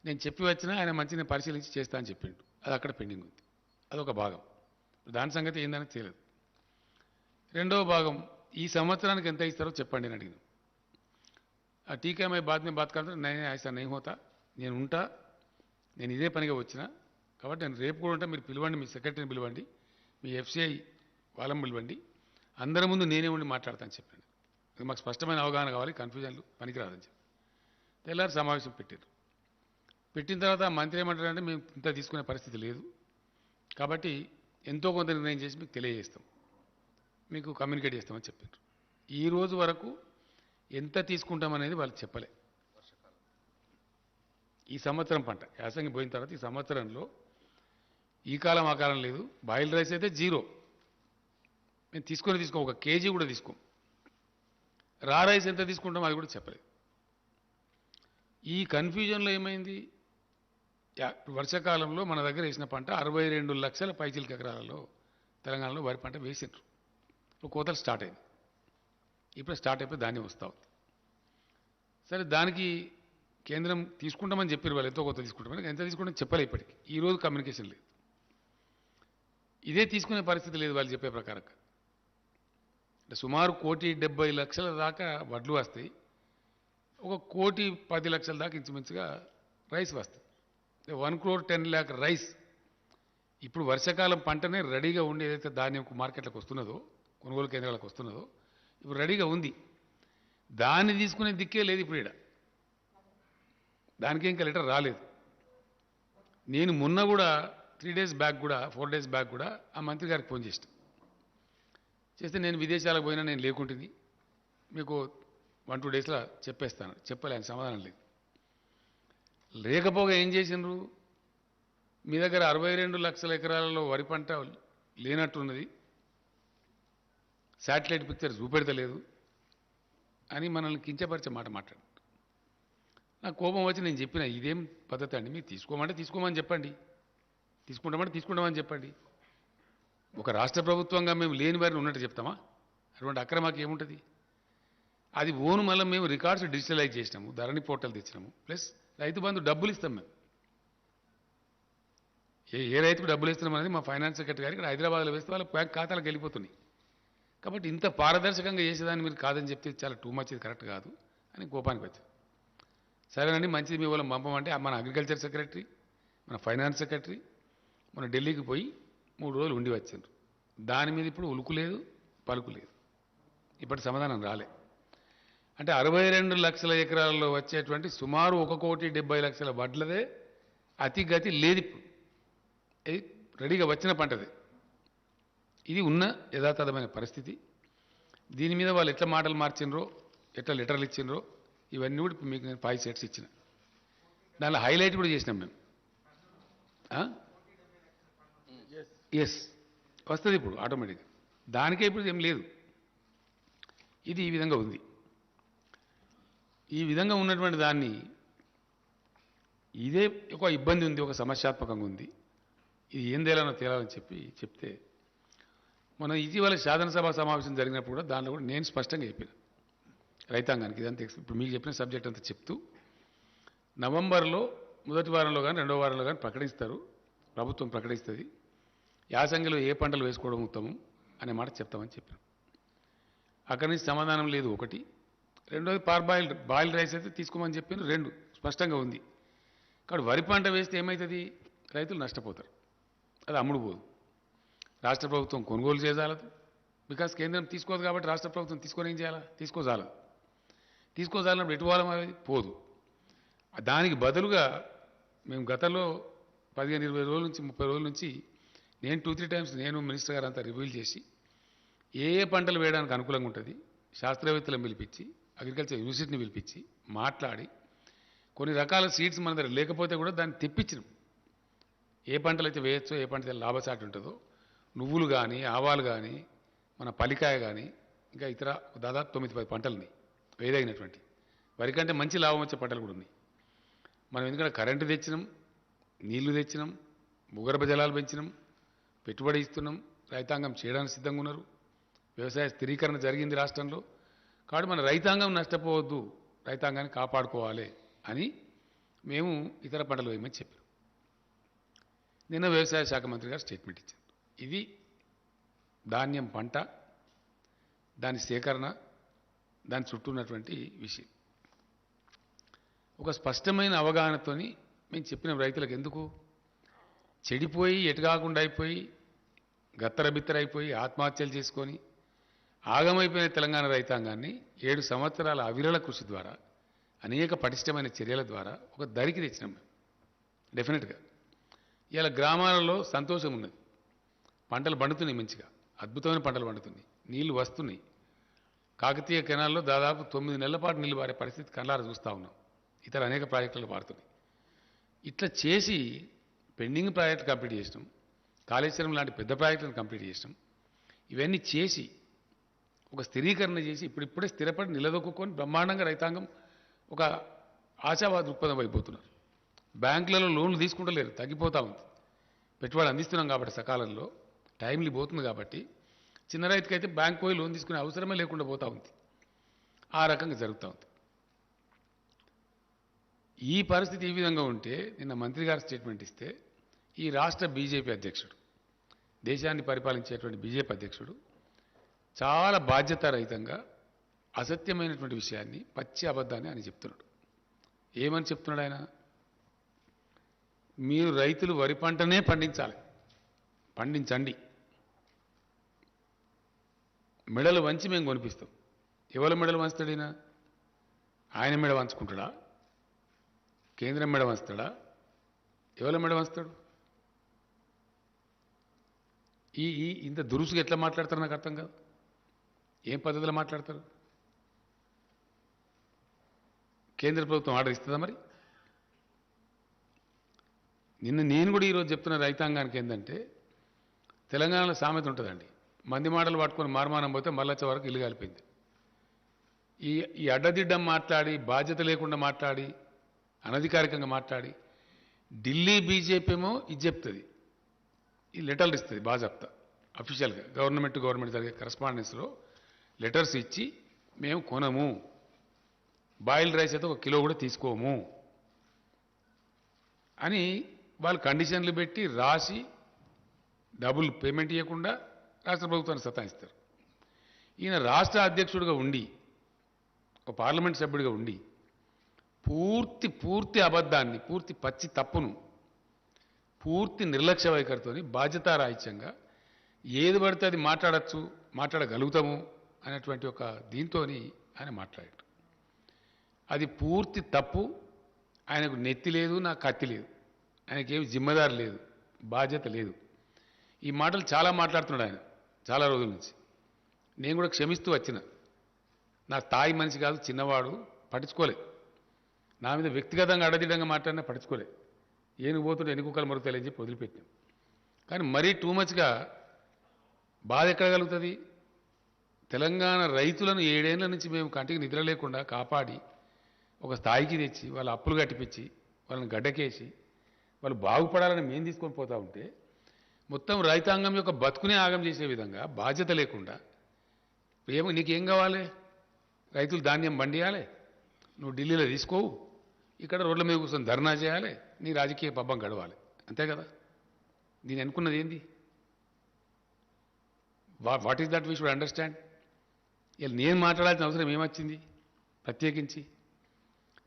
నేను చెప్పి వచ్చినా ఆయన మంచిగా పరిశీలించి చేస్తా అని చెప్పిండు. అది అక్కడ పెండింగ్ ఉంది. అదొక భాగం. దాని సంగతి ఏందని తెలియదు. రెండవ భాగం, ఈ సంవత్సరానికి ఎంత ఇస్తారో చెప్పండి అని అడిగినాం. ఆ టీకా మై బాత్ మే బాత్ కాదు, నేనే ఐసా నహీ హోతా, నేను ఉంటా, నేను ఇదే పనిగా వచ్చిన కాబట్టి నేను రేపు కూడా ఉంటా. మీరు పిలవండి, మీ సెక్రటరీని పిలవండి, మీ ఎఫ్సిఐ వాళ్ళని పిలవండి, అందరి ముందు నేనే ఉండి మాట్లాడతాను చెప్పండి. మాకు స్పష్టమైన అవగాహన కావాలి, కన్ఫ్యూజన్లు పనికిరాదని చెప్పి తెల్లారి సమావేశం పెట్టారు. పెట్టిన తర్వాత మంత్రి ఏమంటారంటే మేము ఇంత తీసుకునే పరిస్థితి లేదు, కాబట్టి ఎంతో కొంత నిర్ణయం చేసి మీకు తెలియజేస్తాం, మీకు కమ్యూనికేట్ చేస్తామని చెప్పారు. ఈ రోజు వరకు ఎంత తీసుకుంటామనేది వాళ్ళు చెప్పలే. ఈ సంవత్సరం పంట యాసంగి పోయిన తర్వాత ఈ సంవత్సరంలో ఈ కాలం ఆ కాలం లేదు. బాయిల్ రైస్ అయితే జీరో, మేము తీసుకో ఒక కేజీ కూడా తీసుకోం. రా రైస్ ఎంత తీసుకుంటాం అది కూడా చెప్పలేదు. ఈ కన్ఫ్యూజన్లో ఏమైంది, వర్షాకాలంలో మన దగ్గర వేసిన పంట 62 లక్షల పైచిలక ఎకరాలలో తెలంగాణలో వరి పంట వేసిండ్రు. ఇప్పుడు కోతలు స్టార్ట్ అయింది. ఇప్పుడు స్టార్ట్ అయిపోయి ధాన్యం వస్తూ ఉంది. సరే, దానికి కేంద్రం తీసుకుంటామని చెప్పారు, వాళ్ళు ఎంతో కొత్త తీసుకుంటామని. ఎంత తీసుకుంటామని చెప్పలే. ఇప్పటికి ఈరోజు కమ్యూనికేషన్ లేదు. ఇదే తీసుకునే పరిస్థితి లేదు వాళ్ళు చెప్పే ప్రకారంగా. అంటే సుమారు 1,70,00,000 దాకా వడ్లు వస్తాయి, 1,10,00,000 దాకా ఇంచుమించుగా రైస్ వస్తుంది. 1,10,00,000 రైస్ ఇప్పుడు వర్షాకాలం పంటనే రెడీగా ఉండి ఏదైతే ధాన్యం మార్కెట్లకు వస్తున్నదో, కొనుగోలు కేంద్రాలకు వస్తున్నదో, ఇప్పుడు రెడీగా ఉంది. దాన్ని తీసుకునే దిక్కే లేదు ఇప్పుడు. ఇక్కడ దానికి ఇంకా లెటర్ రాలేదు. నేను మొన్న కూడా 3 days బ్యాక్ కూడా 4 days బ్యాక్ కూడా ఆ మంత్రి గారికి ఫోన్ చేస్తే నేను విదేశాలకు పోయినా, నేను లేకుంటుంది, మీకు 1-2 daysలో చెప్పేస్తాను చెప్పలే. ఆయన సమాధానం లేదు. లేకపోగా ఏం చేసిండ్రు, మీ దగ్గర 62 లక్షల ఎకరాలలో వరి పంట లేనట్టున్నది, శాటిలైట్ పిక్చర్ చూపెడతలేదు అని మనల్ని కించపరిచే మాట మాట్లాడు. నాకు కోపం వచ్చి నేను చెప్పిన, ఇదేం పద్ధతి అండి, మీరు తీసుకోమంటే తీసుకోమని చెప్పండి, తీసుకుంటామంటే తీసుకుంటామని చెప్పండి. ఒక రాష్ట్ర ప్రభుత్వంగా మేము లేని వారిని ఉన్నట్టు చెప్తామా? అటువంటి అక్రమాకి ఏముంటుంది? అది ఓను మళ్ళీ మేము రికార్డ్స్ డిజిటలైజ్ చేసినాము, ధరణి పోర్టల్ తెచ్చినాము, ప్లస్ రైతు బంధు డబ్బులు ఇస్తాం మేము. ఏ రైతుకు డబ్బులు ఇస్తున్నాం అనేది మా ఫైనాన్స్ సెక్రటరీ గారికి ఇక్కడ హైదరాబాద్లో వేస్తే వాళ్ళ బ్యాంక్ ఖాతాలకు వెళ్ళిపోతున్నాయి. కాబట్టి ఇంత పారదర్శకంగా చేసేదాన్ని మీరు కాదని చెప్తే చాలా టూ మచ్, ఇది కరెక్ట్ కాదు అని కోపానికి వచ్చారు. సరేనండి, మంచిది, మీ వాళ్ళని పంపమంటే మన అగ్రికల్చర్ సెక్రటరీ, మన ఫైనాన్స్ సెక్రటరీ మన ఢిల్లీకి పోయి 3 రోజులు ఉండి వచ్చారు. దాని మీద ఇప్పుడు ఉలుకు లేదు, పలుకు లేదు. ఇప్పటి సమాధానం రాలే. అంటే 62 లక్షల ఎకరాల్లో వచ్చేటువంటి సుమారు 1,70,00,000 వడ్లదే అతిగతి లేదు ఇప్పుడు. ఇది రెడీగా వచ్చిన పంటదే. ఇది ఉన్న యథాతథమైన పరిస్థితి. దీని మీద వాళ్ళు ఎట్లా మాటలు మార్చినరో, ఎట్లా లెటర్లు ఇచ్చినరో, ఇవన్నీ కూడా మీకు నేను 5 sets ఇచ్చిన. దానిలో హైలైట్ కూడా చేసినాం మేము. ఎస్, వస్తుంది ఇప్పుడు ఆటోమేటిక్గా. దానికే ఇప్పుడు ఏం లేదు. ఇది ఈ విధంగా ఉంది. ఈ విధంగా ఉన్నటువంటి దాన్ని ఇదే ఒక ఇబ్బంది ఉంది, ఒక సమస్యాత్మకంగా ఉంది. ఇది ఏం తేలాలని చెప్తే మన ఇటీవల శాసనసభ సమావేశం జరిగినప్పుడు కూడా దానిలో కూడా నేను స్పష్టంగా చెప్పిన రైతాంగానికి ఇదంతా. ఇప్పుడు మీకు చెప్పిన సబ్జెక్ట్ అంతా చెప్తూ నవంబర్లో మొదటి వారంలో కానీ రెండో వారంలో కానీ ప్రకటిస్తారు, ప్రభుత్వం ప్రకటిస్తుంది, యాసంగిలో ఏ పంటలు వేసుకోవడం ఉత్తమం అనే మాట చెప్తామని చెప్పాను. అక్కడి నుంచి సమాధానం లేదు ఒకటి. రెండోది బాయిల్డ్ రైస్ అయితే తీసుకోమని చెప్పాను, రెండు స్పష్టంగా ఉంది. కాబట్టి వరి పంట వేస్తే ఏమవుతుంది? రైతులు నష్టపోతారు, అది అమ్ముడు పోదు. రాష్ట్ర ప్రభుత్వం కొనుగోలు చేయజాలదు, బికాస్ కేంద్రం తీసుకోదు కాబట్టి రాష్ట్ర ప్రభుత్వం తీసుకొని ఏం చేయాలా? తీసుకోజాలన్నప్పుడు ఎటు పోవాలి మరి? పోదు. దానికి బదులుగా మేము గతంలో 15-20 రోజుల నుంచి 30 రోజుల నుంచి నేను 2-3 టైమ్స్ నేను మినిస్టర్ గారు అంతా రివ్యూలు చేసి ఏ పంటలు వేయడానికి అనుకూలంగా ఉంటుంది శాస్త్రవేత్తలను పిలిపించి అగ్రికల్చర్ యూనివర్సిటీని పిలిపించి మాట్లాడి కొన్ని రకాల సీడ్స్ మన దగ్గర లేకపోతే కూడా దాన్ని తెప్పించినాం. ఏ పంటలు అయితే వేయచ్చో, ఏ పంట లాభసాటి ఉంటుందో, నువ్వులు కానీ, ఆవాలు కానీ, మన పల్లికాయ కానీ, ఇంకా ఇతర దాదాపు 9-10 పంటలని వేయదగినటువంటి వరి కంటే మంచి లాభం వచ్చే పంటలు కూడా ఉన్నాయి. మనం ఎందుకంటే కరెంటు తెచ్చినాం, నీళ్లు తెచ్చినాం, భూగర్భ జలాలు పెంచినాం, పెట్టుబడి ఇస్తున్నాం, రైతాంగం చేయడానికి సిద్ధంగా ఉన్నారు, వ్యవసాయ స్థిరీకరణ జరిగింది రాష్ట్రంలో. కాబట్టి మన రైతాంగం నష్టపోవద్దు, రైతాంగాన్ని కాపాడుకోవాలి అని మేము ఇతర పంటలు వేయమని చెప్పాం. నిన్న వ్యవసాయ శాఖ మంత్రి గారు స్టేట్మెంట్ ఇచ్చారు. ఇది ధాన్యం పంట, దాని సేకరణ, దాని చుట్టూ ఉన్నటువంటి విషయం ఒక స్పష్టమైన అవగాహనతోని మేము చెప్పిన రైతులకు ఎందుకు చెడిపోయి ఎటుకాకుండా అయిపోయి గత్తరబిత్తరైపోయి ఆత్మహత్యలు చేసుకొని ఆగమైపోయిన తెలంగాణ రైతాంగాన్ని 7 సంవత్సరాల అవిరళ కృషి ద్వారా అనేక పటిష్టమైన చర్యల ద్వారా ఒక దరికి తెచ్చినాం మేము. డెఫినెట్గా ఇలా గ్రామాలలో సంతోషం ఉన్నది, పంటలు పండుతున్నాయి, మంచిగా అద్భుతమైన పంటలు పండుతున్నాయి, నీళ్లు వస్తున్నాయి. కాకతీయ కెనాల్లో దాదాపు 9 నెలల పాటు నీళ్లు పారే పరిస్థితి కళ్ళారా చూస్తూ ఉన్నాం. ఇతర అనేక ప్రాజెక్టులు పారుతున్నాయి. ఇట్లా చేసి పెండింగ్ ప్రాజెక్టులు కంప్లీట్ చేసినాం, కాళేశ్వరం లాంటి పెద్ద ప్రాజెక్టులను కంప్లీట్ చేసినాం. ఇవన్నీ చేసి ఒక స్థిరీకరణ చేసి ఇప్పుడిప్పుడే స్థిరపడి నిలదొక్కుని బ్రహ్మాండంగా రైతాంగం ఒక ఆశావాద దృక్పథం అయిపోతున్నారు. బ్యాంకులలో లోన్లు తీసుకుంటలేరు, తగ్గిపోతూ ఉంది. పెట్టుబడి అందిస్తున్నాం కాబట్టి సకాలంలో టైంలీ పోతుంది కాబట్టి చిన్న రైతుకైతే బ్యాంక్ పోయి లోన్ తీసుకునే అవసరమే లేకుండా పోతూ ఉంది. ఆ రకంగా జరుగుతూ ఉంది. ఈ పరిస్థితి ఈ విధంగా ఉంటే నిన్న మంత్రి గారు స్టేట్మెంట్ ఇస్తే ఈ రాష్ట్ర బీజేపీ అధ్యక్షుడు, దేశాన్ని పరిపాలించేటువంటి బీజేపీ అధ్యక్షుడు చాలా బాధ్యతారహితంగా అసత్యమైనటువంటి విషయాన్ని, పచ్చి అబద్ధాన్ని ఆయన చెప్తున్నాడు. ఏమని చెప్తున్నాడు ఆయన? మీరు రైతులు వరి పంటనే పండించాలి, పండించండి, మెడలు వంచి మేము కొనిపిస్తాం. ఎవరి మెడలు వంచుతాడైనా? ఆయన మెడ వంచుకుంటాడా? కేంద్రం మెడ వంచుతాడా? ఎవరి మెడ వంచుతాడు? ఇంత దురుసుగా ఎట్లా మాట్లాడతారు నాకు అర్థం కాదు. ఏం పద్ధతిలో మాట్లాడతారు? కేంద్ర ప్రభుత్వం ఆర్డర్ ఇస్తుందా మరి? నిన్న నేను కూడా ఈరోజు చెప్తున్న రైతాంగానికి ఏంటంటే, తెలంగాణలో సామెత ఉంటుందండి, మంది మాటలు పట్టుకొని మార్మానం పోతే మళ్ళొచ్చే వరకు ఇల్లు కాలిపోయింది. ఈ అడ్డదిడ్డం మాట్లాడి, బాధ్యత లేకుండా మాట్లాడి, అనధికారికంగా మాట్లాడి, ఢిల్లీ బీజేపీ ఏమో ఇది చెప్తుంది, ఈ లెటర్లు ఇస్తుంది బాజాప్తా అఫీషియల్గా గవర్నమెంట్ జరిగే కరస్పాండెన్స్లో లెటర్స్ ఇచ్చి మేము కొనము, బాయిల్డ్ రైస్ అయితే 1 కిలో కూడా తీసుకోము అని వాళ్ళు కండిషన్లు పెట్టి రాసి డబుల్ పేమెంట్ ఇవ్వకుండా రాష్ట్ర ప్రభుత్వాన్ని సతాయిస్తారు. ఈయన రాష్ట్ర అధ్యక్షుడిగా ఉండి, ఒక పార్లమెంట్ సభ్యుడిగా ఉండి పూర్తి అబద్ధాన్ని, పూర్తి పచ్చి తప్పును, పూర్తి నిర్లక్ష్య వైఖరితోని బాధ్యతారాహిత్యంగా ఏది పడితే అది మాట్లాడగలుగుతాము అనేటువంటి ఒక దీంతోని ఆయన మాట్లాడాడు. అది పూర్తి తప్పు. ఆయనకు నెత్తి లేదు, నాకు కత్తి లేదు, ఆయనకేమి జిమ్మదారు లేదు, బాధ్యత లేదు. ఈ మాటలు చాలా మాట్లాడుతున్నాడు ఆయన చాలా రోజుల నుంచి. నేను కూడా క్షమిస్తూ వచ్చిన, నా స్థాయి మనిషి కాదు, చిన్నవాడు, పట్టించుకోలేదు. నా మీద వ్యక్తిగతంగా అడదిడంగా మాట్లాడినా పట్టించుకోలేదు. ఏనుగు పోతుంటే ఎన్ని కుక్కలు మరుగుతాయని చెప్పి వదిలిపెట్టినాం. కానీ మరీ టూ మచ్గా బాధ ఎక్కడ కలుగుతుంది? తెలంగాణ రైతులను 7 ఏళ్ల నుంచి మేము కంటికి నిద్ర లేకుండా కాపాడి ఒక స్థాయికి తెచ్చి వాళ్ళ అప్పులు కట్టిపించి వాళ్ళని గడ్డకేసి వాళ్ళు బాగుపడాలని మేము తీసుకొని పోతూ ఉంటే మొత్తం రైతాంగం యొక్క బతుకునే ఆగం చేసే విధంగా బాధ్యత లేకుండా నీకేం కావాలి? రైతులు ధాన్యం పండియాలి, నువ్వు ఢిల్లీలో తీసుకోవు, ఇక్కడ రోడ్ల మీద కూర్చొని ధర్నా చేయాలి, నీ రాజకీయ పబ్బం గడవాలి, అంతే కదా? దీని అనుకున్నది ఏంది? What is that we should understand? ఇలా నేను మాట్లాడాల్సిన అవసరం ఏమొచ్చింది ప్రత్యేకించి?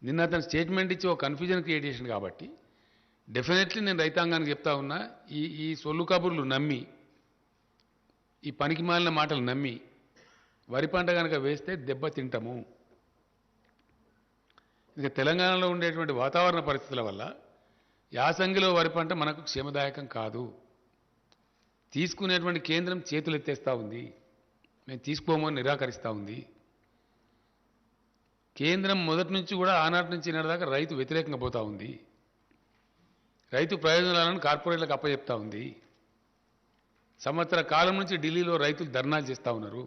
నిన్న అతను స్టేట్మెంట్ ఇచ్చి ఒక కన్ఫ్యూజన్ క్రియేట్ చేసింది కాబట్టి డెఫినెట్లీ నేను రైతాంగానికి చెప్తా ఉన్నా, ఈ సొల్లు కబుర్లు నమ్మి, ఈ పనికి మాలిన మాటలు నమ్మి వరి పంట కనుక వేస్తే దెబ్బ తింటాము. ఇక తెలంగాణలో ఉండేటువంటి వాతావరణ పరిస్థితుల వల్ల యాసంగిలో వరి పంట మనకు క్షేమదాయకం కాదు. తీసుకునేటువంటి కేంద్రం చేతులు ఎత్తేస్తూ ఉంది, మేము తీసుకోమని నిరాకరిస్తూ ఉంది. కేంద్రం మొదటి నుంచి కూడా ఆనాటి నుంచి ఈనాటిదాకా రైతు వ్యతిరేకంగా పోతూ ఉంది. రైతు ప్రయోజనాలను కార్పొరేట్లకు అప్పచెప్తా ఉంది. సంవత్సర కాలం నుంచి ఢిల్లీలో రైతులు ధర్నాలు చేస్తూ ఉన్నారు,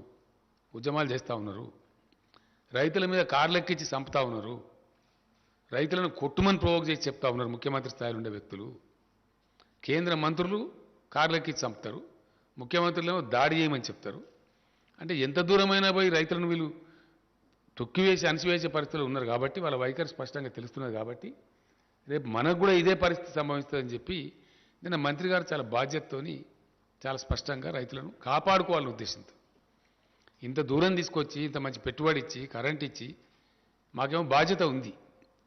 ఉద్యమాలు చేస్తూ ఉన్నారు. రైతుల మీద కార్లెక్కించి చంపుతా ఉన్నారు. రైతులను కొట్టుమని ప్రవోక్ చేసి చెప్తా ఉన్నారు ముఖ్యమంత్రి స్థాయిలో ఉండే వ్యక్తులు. కేంద్ర మంత్రులు కార్లెక్కించి చంపుతారు, ముఖ్యమంత్రులేమో దాడి చేయమని చెప్తారు. అంటే ఎంత దూరమైనా పోయి రైతులను వీళ్ళు తొక్కివేసి అణిసివేసే పరిస్థితులు ఉన్నారు కాబట్టి వాళ్ళ వైఖరి స్పష్టంగా తెలుస్తున్నది. కాబట్టి రేపు మనకు కూడా ఇదే పరిస్థితి సంభవిస్తుందని చెప్పి నిన్న మంత్రి గారు చాలా బాధ్యతతోని చాలా స్పష్టంగా రైతులను కాపాడుకోవాలనే ఉద్దేశంతో ఇంత దూరం తీసుకొచ్చి ఇంత మంచి పెట్టుబడి ఇచ్చి కరెంట్ ఇచ్చి మాకేమో బాధ్యత ఉంది.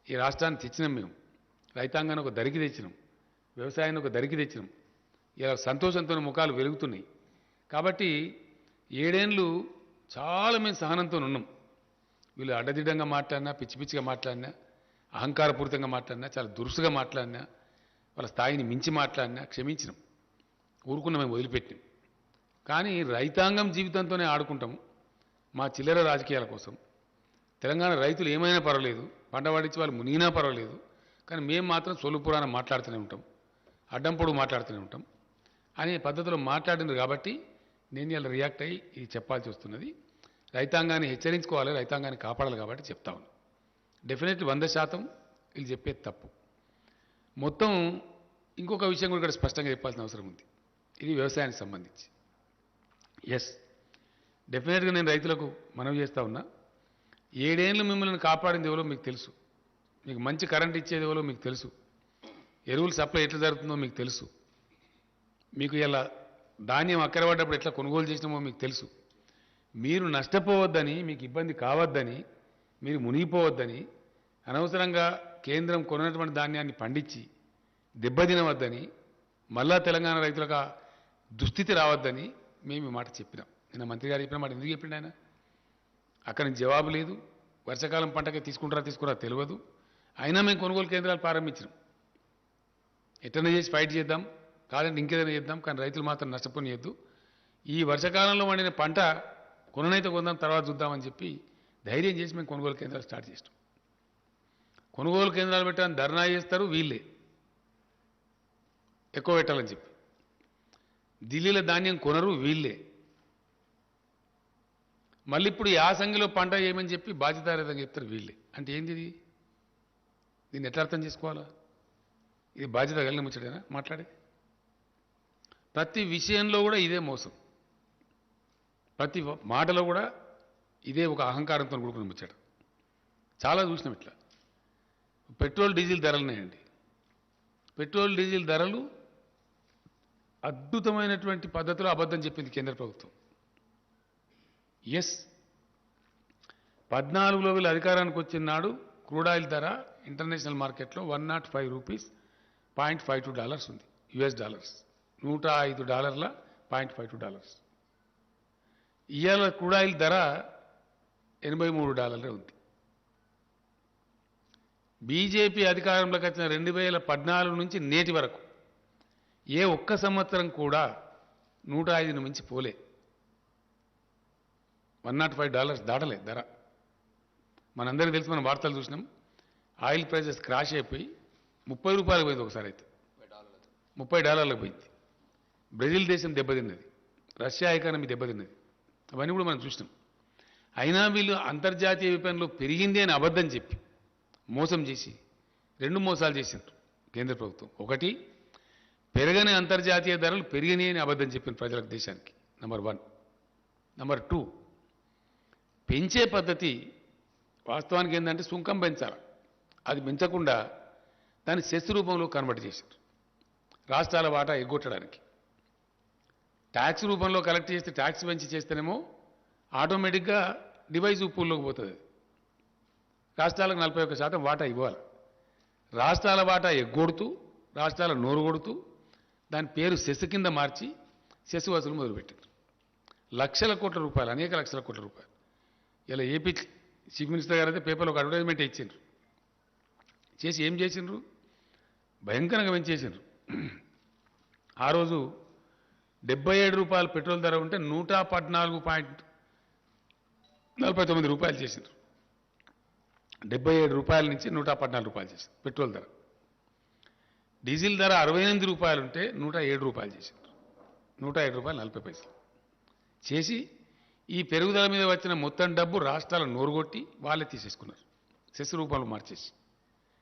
ఈ రాష్ట్రాన్ని తెచ్చినాం, మేము రైతాంగాన్ని ఒక దరికి తెచ్చినాం, వ్యవసాయాన్ని ఒక దరికి తెచ్చినాం. ఇలా సంతోషంతో ముఖాలు వెలుగుతున్నాయి. కాబట్టి 7 ఏళ్ళు చాలా మేము సహనంతో ఉన్నాం. వీళ్ళు అడ్డదిడ్డంగా మాట్లాడినా, పిచ్చి పిచ్చిగా మాట్లాడినా, అహంకారపూరితంగా మాట్లాడినా, చాలా దురుసుగా మాట్లాడినా, వాళ్ళ స్థాయిని మించి మాట్లాడినా క్షమించినాం, ఊరుకున్న మేము వదిలిపెట్టినాం. కానీ రైతాంగం జీవితంతోనే ఆడుకుంటాము మా చిల్లర రాజకీయాల కోసం. తెలంగాణ రైతులు ఏమైనా పర్వాలేదు, పంట పండించి వాళ్ళు మునిగినా పర్వాలేదు, కానీ మేము మాత్రం సొల్లు పురాణం మాట్లాడుతూనే ఉంటాం, అడ్డం పొడుగు మాట్లాడుతూనే ఉంటాం అనే పద్ధతిలో మాట్లాడినారు. కాబట్టి నేను ఇలా రియాక్ట్ అయ్యి ఇది చెప్పాల్సి వస్తున్నది. రైతాంగాన్ని హెచ్చరించుకోవాలి, రైతాంగాన్ని కాపాడాలి కాబట్టి చెప్తా ఉన్నాను. డెఫినెట్లీ 100% వీళ్ళు చెప్పేది తప్పు. మొత్తం ఇంకొక విషయం కూడా ఇక్కడ స్పష్టంగా చెప్పాల్సిన అవసరం ఉంది. ఇది వ్యవసాయానికి సంబంధించి. ఎస్, డెఫినెట్గా నేను రైతులకు మనవి చేస్తూ ఉన్నా, 7 ఏళ్ళు మిమ్మల్ని కాపాడింది ఎవరో మీకు తెలుసు, మీకు మంచి కరెంట్ ఇచ్చేది ఎవరో మీకు తెలుసు, ఎరువులు సప్లై ఎట్లా జరుగుతుందో మీకు తెలుసు, మీకు ఇలా ధాన్యం అక్కర పడ్డప్పుడు ఎట్లా కొనుగోలు చేసినామో మీకు తెలుసు. మీరు నష్టపోవద్దని, మీకు ఇబ్బంది కావద్దని, మీరు మునిగిపోవద్దని, అనవసరంగా కేంద్రం కొన్నటువంటి ధాన్యాన్ని పండించి దెబ్బతినవద్దని, మళ్ళా తెలంగాణ దుస్థితి దుస్థితి రావద్దని మేము ఈ మాట చెప్పినాం. నిన్న మంత్రి గారు చెప్పిన మాట ఎందుకు చెప్పిండు ఆయన? అక్కడి నుంచి జవాబు లేదు. వర్షాకాలం పంటకి తీసుకురా తెలియదు. అయినా మేము కొనుగోలు కేంద్రాలు ప్రారంభించినాం. ఎట్లనే చేసి ఫైట్ చేద్దాం, కాదంటే ఇంకేదైనా చేద్దాం, కానీ రైతులు మాత్రం నష్టపోనియద్దు. ఈ వర్షాకాలంలో వండిన పంట కొననైతే కొందాం, తర్వాత చూద్దామని చెప్పి ధైర్యం చేసి మేము కొనుగోలు కేంద్రాలు స్టార్ట్ చేస్తాం. కొనుగోలు కేంద్రాలు పెట్టాలని ధర్నా చేస్తారు వీళ్ళే, ఎక్కువ పెట్టాలని చెప్పి. ఢిల్లీలో ధాన్యం కొనరు వీళ్ళే. మళ్ళీ ఇప్పుడు యాసంగిలో పంట ఏమని చెప్పి బాధ్యతారహితంగా చెప్తారు వీళ్ళే. అంటే ఏంది ఇది? దీన్ని ఎట్లా అర్థం చేసుకోవాలా? ఇది బాధ్యత కలిగిన ముచ్చటేనా మాట్లాడే? ప్రతి విషయంలో కూడా ఇదే మోసం, ప్రతి మాటలో కూడా ఇదే ఒక అహంకారంతో కూడుకున్న ముచ్చట. చాలా చూసినాం ఇట్లా. పెట్రోల్ డీజిల్ ధరలున్నాయండి. పెట్రోల్ డీజిల్ ధరలు అద్భుతమైనటువంటి పద్ధతిలో అబద్ధం చెప్పింది కేంద్ర ప్రభుత్వం. ఎస్, 14లో వీళ్ళు అధికారానికి వచ్చిన నాడు క్రూడ్ ఆయిల్ ధర ఇంటర్నేషనల్ మార్కెట్లో $105.52 ఉంది, US డాలర్స్, $105.52. ఇవాళ క్రూడ్ ఆయిల్ ధర $83 ఉంది. బీజేపీ అధికారంలోకి వచ్చిన 2014 నుంచి నేటి వరకు ఏ ఒక్క సంవత్సరం కూడా 105ను మించి పోలే. $105 దాటలే ధర. మనందరికీ తెలుసు, మనం వార్తలు చూసినాం. ఆయిల్ ప్రైజెస్ క్రాష్ అయిపోయి $30 పోయింది ఒకసారి, అయితే $30 పోయింది. బ్రెజిల్ దేశం దెబ్బతిన్నది, రష్యా ఎకానమీ దెబ్బతిన్నది, అవన్నీ కూడా మనం చూసినాం. అయినా వీళ్ళు అంతర్జాతీయ విపణిలో పెరిగింది అని అబద్ధం చెప్పి మోసం చేసి 2 మోసాలు చేసినారు కేంద్ర ప్రభుత్వం. ఒకటి, పెరగని అంతర్జాతీయ ధరలు పెరిగినాయి అని అబద్ధం చెప్పిన ప్రజలకు, దేశానికి. నెంబర్ 1. నెంబర్ 2, పెంచే పద్ధతి వాస్తవానికి ఏంటంటే సుంకం పెంచాలి, అది పెంచకుండా దాన్ని సెస్ రూపంలో కన్వర్ట్ చేశారు రాష్ట్రాల వాటా ఎగ్గొట్టడానికి. ట్యాక్స్ రూపంలో కలెక్ట్ చేస్తే ట్యాక్స్ పెంచి చేస్తేనేమో ఆటోమేటిక్గా డివైజ్ పూల్లోకి పోతుంది. రాష్ట్రాలకు 41% వాటా ఇవ్వాలి. రాష్ట్రాల వాటా ఎగ్గొడుతూ, రాష్ట్రాల నోరు కొడుతూ దాని పేరు సెస్ కింద మార్చి సెస్ వసూలు మొదలుపెట్టారు. లక్షల కోట్ల రూపాయలు, అనేక లక్షల కోట్ల రూపాయలు. ఇలా ఏపీ చీఫ్ మినిస్టర్ గారు అయితే పేపర్లో ఒక అడ్వర్టైజ్మెంట్ ఇచ్చిండ్రు. చేసి ఏం చేసిండ్రు? భయంకరంగా పెంచేసిండ్రు. ఆ రోజు 77 రూపాయలు పెట్రోల్ ధర ఉంటే 114.49 రూపాయలు చేసిండ్రు. 77 రూపాయల నుంచి 114 రూపాయలు చేసింది పెట్రోల్ ధర. డీజిల్ ధర 68 రూపాయలు ఉంటే 107 రూపాయలు చేసిండ్రు. 107 రూపాయలు 40 పైసలు చేసి ఈ పెరుగుదల మీద వచ్చిన మొత్తం డబ్బు రాష్ట్రాల నోరుగొట్టి వాళ్ళే తీసేసుకున్నారు. సెస్ రూపంలో మార్చేసి,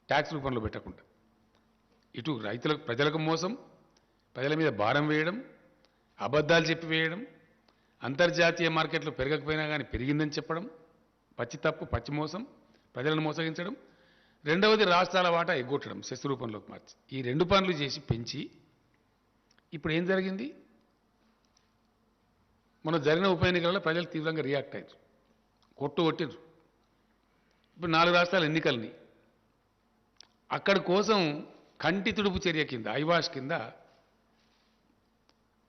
ట్యాక్స్ రూపంలో పెట్టకుండా. ఇటు రైతులకు, ప్రజలకు మోసం, ప్రజల మీద భారం వేయడం, అబద్ధాలు చెప్పి వేయడం, అంతర్జాతీయ మార్కెట్లో పెరగకపోయినా కానీ పెరిగిందని చెప్పడం, పచ్చి తప్పు, పచ్చి మోసం, ప్రజలను మోసగించడం. రెండవది రాష్ట్రాల వాటా ఎగ్గొట్టడం సెస్ రూపంలోకి మార్చి. ఈ రెండు పనులు చేసి పెంచి ఇప్పుడు ఏం జరిగింది? మన జరిగిన ఉప ఎన్నికలలో ప్రజలు తీవ్రంగా రియాక్ట్ అయ్యారు, కొట్టిర్రు. ఇప్పుడు 4 రాష్ట్రాల ఎన్నికల్ని అక్కడి కోసం కంటి తుడుపు చర్య కింద, ఐవాష్ కింద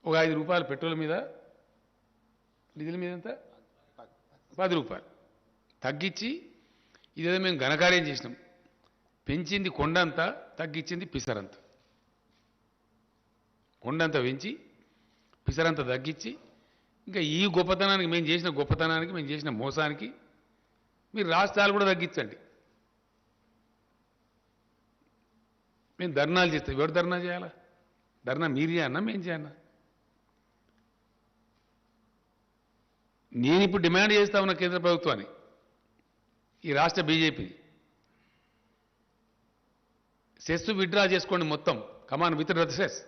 ఒక 5 రూపాయలు పెట్రోల్ మీద, డీజిల్ మీద ఎంత 10 రూపాయలు తగ్గించి, ఇదేదో మేము ఘనకార్యం చేసినాం. పెంచింది కొండంతా, తగ్గించింది పిసరంత. కొండంత పెంచి పిసరంత తగ్గించి, ఇంకా ఈ గొప్పతనానికి, మేము చేసిన గొప్పతనానికి, మేము చేసిన మోసానికి మీరు రాష్ట్రాలు కూడా తగ్గించండి. మేము ధర్నాలు చేస్తాం. ఎవరు ధర్నా చేయాలా? ధర్నా మీరు చేయన్నా, మేము చేయన్నా? నేను ఇప్పుడు డిమాండ్ చేస్తా ఉన్న కేంద్ర ప్రభుత్వాన్ని, ఈ రాష్ట్ర బీజేపీని, సెస్ విత్డ్రా చేసుకోండి మొత్తం. కమాన్ విత్డ్రా ద సెస్.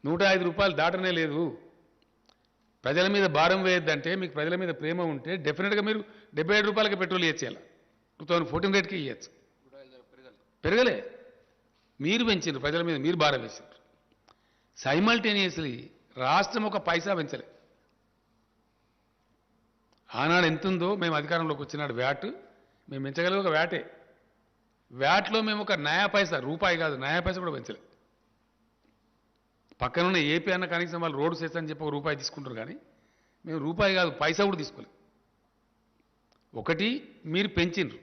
105 రూపాయలు దాటనే లేదు. ప్రజల మీద భారం వేయద్దంటే, మీకు ప్రజల మీద ప్రేమ ఉంటే డెఫినెట్గా మీరు 77 రూపాయలకి పెట్రోల్ ఇచ్చేయాలి. 2014 రేట్కి ఇవ్వచ్చు. పెరగలే, మీరు పెంచారు. ప్రజల మీద మీరు భారం వేసారు. సైమల్టేనియస్లీ రాష్ట్రం ఒక పైసా పెంచలే. ఆనాడు ఎంతుందో మేము అధికారంలోకి వచ్చినాడు వ్యాట్ మేము పెంచగలిగే ఒక వ్యాటే. వ్యాట్లో మేము ఒక నయా పైసా, రూపాయి కాదు నయా పైసా కూడా పెంచలే. పక్కనున్న ఏపీ అన్న కనీసం వాళ్ళు రోడ్డు సెస్ అని చెప్పి ఒక రూపాయి తీసుకుంటారు, కానీ మేము రూపాయి కాదు పైసా కూడా తీసుకోలేదు. ఒకటి మీరు పెంచిండ్రు,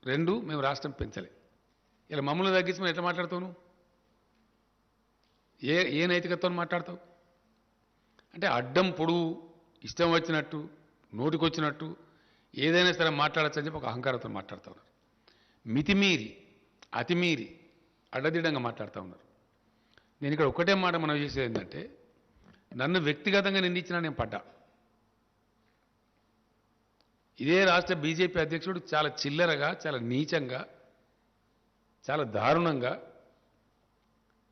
2 మేము రాష్ట్రం పెంచలే. ఇలా మమ్మల్ని తగ్గించి మేము ఎట్లా మాట్లాడతావు? నువ్వు ఏ నైతికతతో మాట్లాడతావు? అంటే అడ్డం పొడుగు, ఇష్టం వచ్చినట్టు, నోటికొచ్చినట్టు ఏదైనా సరే మాట్లాడచ్చు అని చెప్పి ఒక అహంకారంతో మాట్లాడుతూ ఉన్నారు. మితిమీరి, అతిమీరి, అడ్డదిడ్డంగా మాట్లాడుతూ ఉన్నారు. నేను ఇక్కడ ఒకటే మాట మనం చేసేది ఏంటంటే, నన్ను వ్యక్తిగతంగా నిందించినా నేను పడ్డా. ఇదే రాష్ట్ర బీజేపీ అధ్యక్షుడు చాలా చిల్లరగా, చాలా నీచంగా, చాలా దారుణంగా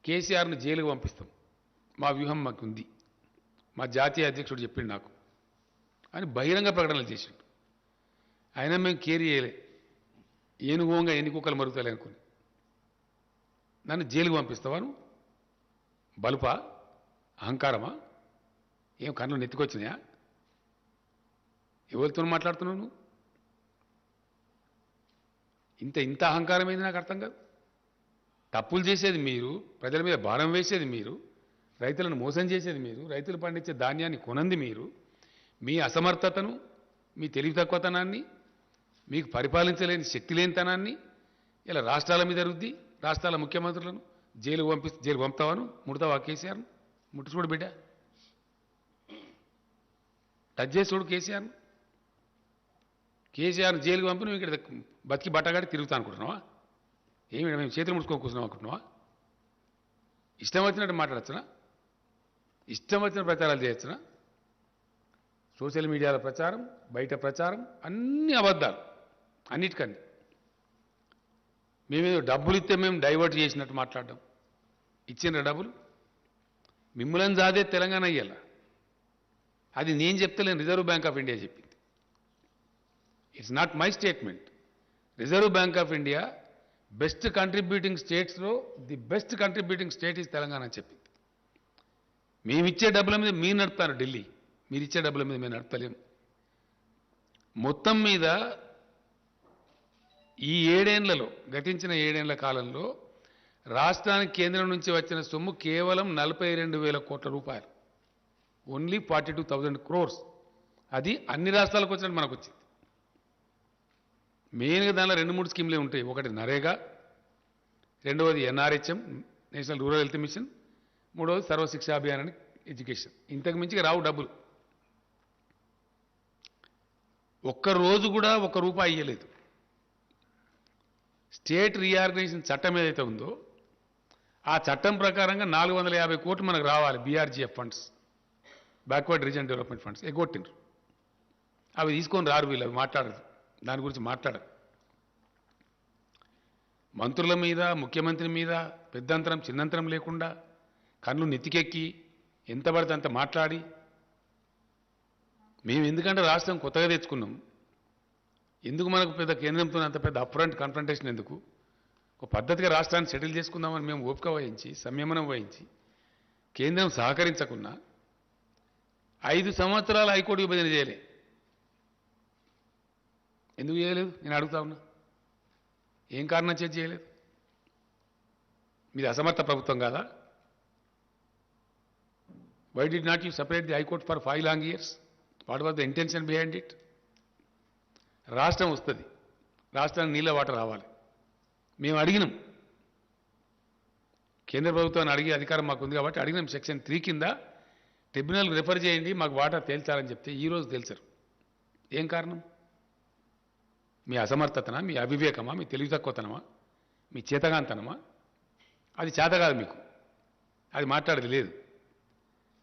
కేసీఆర్ను జైలుకు పంపిస్తాం, మా వ్యూహం మాకు ఉంది, మా జాతీయ అధ్యక్షుడు చెప్పిండు నాకు అని బహిరంగ ప్రకటనలు చేసిండు. అయినా మేము కేర్ చేయలే. ఏనుగోంగా ఎన్ని కుక్కలు మరుగుతాయి అనుకుని నన్ను జైలుకు పంపిస్తావాను? బలుపా, అహంకారమా? ఏం కన్నులు నెత్తికొచ్చినాయా? ఎవరితో మాట్లాడుతున్నావు నువ్వు? ఇంత అహంకారం ఏంది నాకు అర్థం కాదు. తప్పులు చేసేది మీరు, ప్రజల మీద భారం వేసేది మీరు, రైతులను మోసం చేసేది మీరు, రైతులు పండించే ధాన్యాన్ని కొనంది మీరు. మీ అసమర్థతను, మీ తెలివి తక్కువతనాన్ని, మీకు పరిపాలించలేని శక్తి లేనితనాన్ని ఇలా రాష్ట్రాల మీద రుద్ది, రాష్ట్రాల ముఖ్యమంత్రులను జైలు పంపుతావాను? ముడతావా కేసీఆర్ను? ముట్టి చూడు బిడ్డ, టచ్ చేసి చూడు కేసీఆర్ను. కేసీఆర్ను జైలుకు పంపి నువ్వు ఇక్కడ బతికి బట్టగాడి తిరుగుతా అనుకుంటున్నావా? ఏమి మేము చేతులు ముడుచుకొని కూర్చున్నాం అనుకుంటున్నావా? ఇష్టం వచ్చినట్టు మాట్లాడచ్చునా? ఇష్టం వచ్చిన ప్రచారాలు చేయొచ్చునా? సోషల్ మీడియాలో ప్రచారం, బయట ప్రచారం, అన్ని అబద్ధాలు, అన్నిటికన్నీ. మేమేదో డబ్బులు ఇస్తే మేము డైవర్ట్ చేసినట్టు మాట్లాడడం. ఇచ్చిన డబ్బులు మిమ్మల్ని జాదే తెలంగాణ అయ్యాల. అది నేను చెప్తలేను, రిజర్వ్ బ్యాంక్ ఆఫ్ ఇండియా చెప్పింది. It's not my statement. Reserve Bank of India best contributing స్టేట్స్లో the best contributing state is Telangana అని చెప్పింది. మేమిచ్చే డబ్బుల మీద మీరు నడుపుతారు ఢిల్లీ, మీరు ఇచ్చే డబ్బుల మీద మేము నడపలేము. మొత్తం మీద ఈ ఏడేండ్లలో గతించిన ఏడేండ్ల కాలంలో రాష్ట్రానికి కేంద్రం నుంచి వచ్చిన సొమ్ము కేవలం 42,000 కోట్ల రూపాయలు. Only 42,000 crores. అది అన్ని రాష్ట్రాలకు వచ్చినట్టు మనకు వచ్చింది. మెయిన్గా దానిలో 2-3 స్కీమ్లే ఉంటాయి. ఒకటి నరేగా, రెండవది NRHM, national rural health machine, మూడవది సర్వశిక్ష అభియాన్ అని ఎడ్యుకేషన్. ఇంతకు మించి రావు డబ్బులు. ఒక్క రోజు కూడా ఒక్క రూపాయి ఇవ్వలేదు. స్టేట్ రీఆర్గనైజేషన్ చట్టం ఏదైతే ఉందో ఆ చట్టం ప్రకారంగా 450 కోట్లు మనకు రావాలి. BRGF funds, backward region development funds ఎగ్గొట్టిండ్రు. అవి తీసుకొని రారు వీళ్ళు, అవి మాట్లాడరు, దాని గురించి మాట్లాడరు. మంత్రుల మీద, ముఖ్యమంత్రి మీద పెద్దంతరం చిన్నంతరం లేకుండా కళ్ళు నెత్తికెక్కి ఎంత పడితే అంత మాట్లాడి, మేము ఎందుకంటే రాష్ట్రం కొత్తగా తెచ్చుకున్నాం, ఎందుకు మనకు పెద్ద కేంద్రంతో అంత పెద్ద అప్ఫ్రంట్ కన్ఫ్రంటేషన్ ఎందుకు, ఒక పద్ధతిగా రాష్ట్రాన్ని సెటిల్ చేసుకుందామని మేము ఓపిక వహించి సంయమనం వహించి కేంద్రం సహకరించకున్నా 5 సంవత్సరాలు హైకోర్టు విభజన చేయలే. ఎందుకు చేయలేదు నేను అడుగుతా ఉన్నా. ఏం కారణం చేసి చేయలేదు? మీది అసమర్థ ప్రభుత్వం కాదా? Why did not you separate the high court for 5 long years? What was the intention behind it? రాష్ట్రం వస్తుంది, రాష్ట్రానికి నీళ్ళ వాటర్ రావాలి. మేము అడిగినాం, కేంద్ర ప్రభుత్వాన్ని అడిగే అధికారం మాకు ఉంది కాబట్టి అడిగినాం. సెక్షన్ 3 కింద ట్రిబ్యునల్ రిఫర్ చేయండి, మాకు వాటర్ తేల్చాలని చెప్తే ఈరోజు తేల్చరు. ఏం కారణం? మీ అసమర్థతనా, మీ అవివేకమా, మీ తెలివి తక్కువతనమా, మీ చేతగాంతనమా? అది చేత కాదు మీకు, అది మాట్లాడేది లేదు.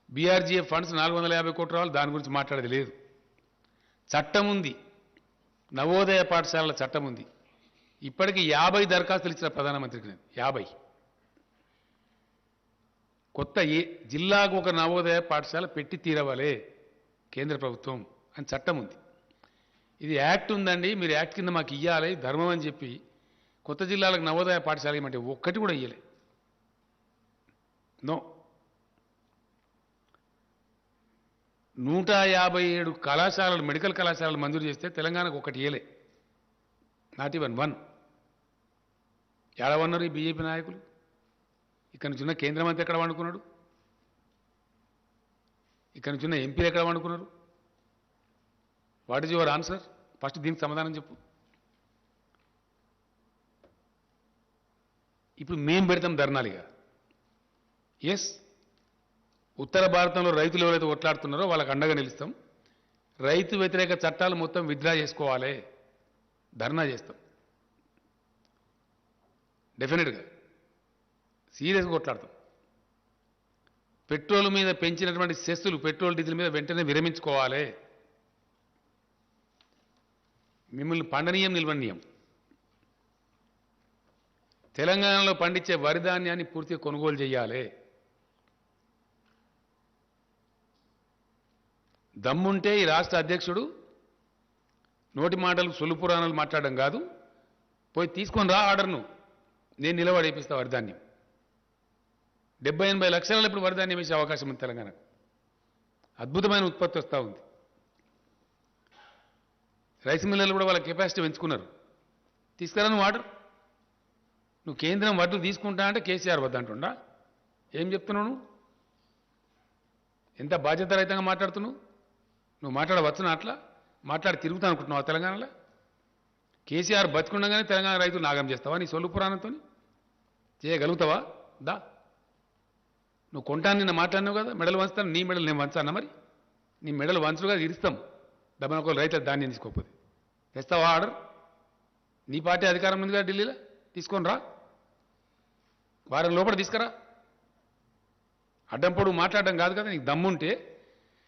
బీఆర్జీఎఫ్ ఫండ్స్ 450 కోట్లు రావాలి, దాని గురించి మాట్లాడేది లేదు. చట్టం ఉంది, నవోదయ పాఠశాలల చట్టం ఉంది. ఇప్పటికీ 50 దరఖాస్తులు ఇచ్చిన ప్రధానమంత్రికి. 50 కొత్త జిల్లాకు ఒక నవోదయ పాఠశాల పెట్టి తీరవలే కేంద్ర ప్రభుత్వం అని చట్టం ఉంది. ఇది యాక్ట్ ఉందండి, మీరు యాక్ట్ కింద మాకు ఇవ్వాలి ధర్మం అని చెప్పి కొత్త జిల్లాలకు నవోదయ పాఠశాల ఇవ్వమంటే ఒక్కటి కూడా ఇవ్వలే. నో. 157 కళాశాలలు, మెడికల్ కళాశాలలు మంజూరు చేస్తే తెలంగాణకు ఒకటి ఇవ్వలే. Not even 1. ఏడవన్నారు ఈ బీజేపీ నాయకులు? ఇక్కడ నుంచి ఉన్న కేంద్ర మంత్రి ఎక్కడ వండుకున్నాడు? ఇక్కడ నుంచి ఉన్న ఎంపీలు ఎక్కడ వండుకున్నారు? What is your answer? First దీనికి సమాధానం చెప్పు. ఇప్పుడు మేం పెడతాం ధర్నాలుగా. ఎస్, ఉత్తర భారతంలో రైతులు ఎవరైతే కొట్లాడుతున్నారో వాళ్ళకి అండగా నిలుస్తాం. రైతు వ్యతిరేక చట్టాలు మొత్తం విత్డ్రా చేసుకోవాలి, ధర్నా చేస్తాం. డెఫినెట్గా సీరియస్గా కొట్లాడతాం. పెట్రోల్ మీద పెంచినటువంటి సెస్సులు, పెట్రోల్ డీజిల్ మీద వెంటనే విరమించుకోవాలి. మిమ్మల్ని పండనీయం, నిల్వనీయం. తెలంగాణలో పండించే వరి ధాన్యాన్ని పూర్తిగా కొనుగోలు చేయాలి. దమ్ముంటే ఈ రాష్ట్ర అధ్యక్షుడు నోటి మాటలు సొల్లు పురాణాలు మాట్లాడడం కాదు, పోయి తీసుకొని రా ఆర్డర్ను, నేను నిలబడేపిస్తా వరిధాన్యం. 70-80 లక్షలలో ఇప్పుడు వరిధాన్యం వేసే అవకాశం ఉంది తెలంగాణకు. అద్భుతమైన ఉత్పత్తి వస్తూ ఉంది. రైస్ మిల్లర్లు కూడా వాళ్ళ కెపాసిటీ పెంచుకున్నారు. తీసుకురా నువ్వు ఆర్డర్. నువ్వు కేంద్రం వడ్లు తీసుకుంటా అంటే కేసీఆర్ వద్దంటుండా? ఏం చెప్తున్నావు నువ్వు? ఎంత బాధ్యత రహితంగా మాట్లాడుతున్నావు? నువ్వు మాట్లాడవచ్చునా? అట్లా మాట్లాడి తిరుగుతా అనుకుంటున్నావు తెలంగాణలో? కేసీఆర్ బతుకుండగానే తెలంగాణ రైతులు నాగం చేస్తావా నీ సొల్లు పురాణంతో? చేయగలుగుతావా? దా, నువ్వు కొంటాను నిన్న మాట్లాడినావు కదా, మెడలు వంచుతాను. నీ మెడలు నేను వంచానా? మరి నీ మెడలు వంచులుగా ఇరుస్తాం. దబ్బన ఒక రైతుల ధాన్యం తీసుకోకపోతే తెస్తావా ఆర్డర్? నీ పార్టీ అధికారం ఉంది కదా ఢిల్లీలో, తీసుకొని రా. వారం లోపల తీసుకురా. అడ్డం పొడుగు మాట్లాడడం కాదు కదా. నీకు దమ్ముంటే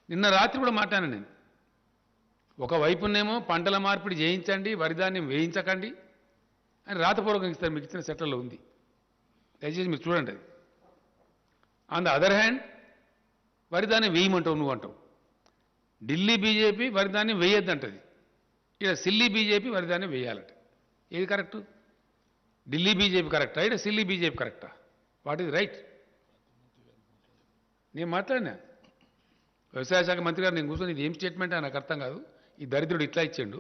నిన్న రాత్రి కూడా మాట్లాడాను నేను. ఒకవైపునేమో పంటల మార్పిడి చేయించండి, వరిధాన్యం వేయించకండి అని రాతపూర్వకంగా ఇస్తారు, మీకు ఇచ్చిన సెట్లలో ఉంది, దయచేసి మీరు చూడండి అది. ఆన్ ద అదర్ హ్యాండ్ వరిధాన్యం వేయమంటావు నువ్వు అంటావు. ఢిల్లీ బీజేపీ వరిధాన్యం వేయొద్దంటది, ఇక్కడ సిల్లీ బీజేపీ వరిధాన్యం వేయాలట. ఏది కరెక్టు? ఢిల్లీ బీజేపీ కరెక్టా, ఇక్కడ సిల్లీ బీజేపీ కరెక్టా? What is right? నేను మాట్లాడినా వ్యవసాయ శాఖ మంత్రి గారు, నేను కూర్చొని ఇది ఏం స్టేట్మెంట్ అని నాకు అర్థం కాదు, ఈ దరిద్రుడు ఇట్లా ఇచ్చిండు,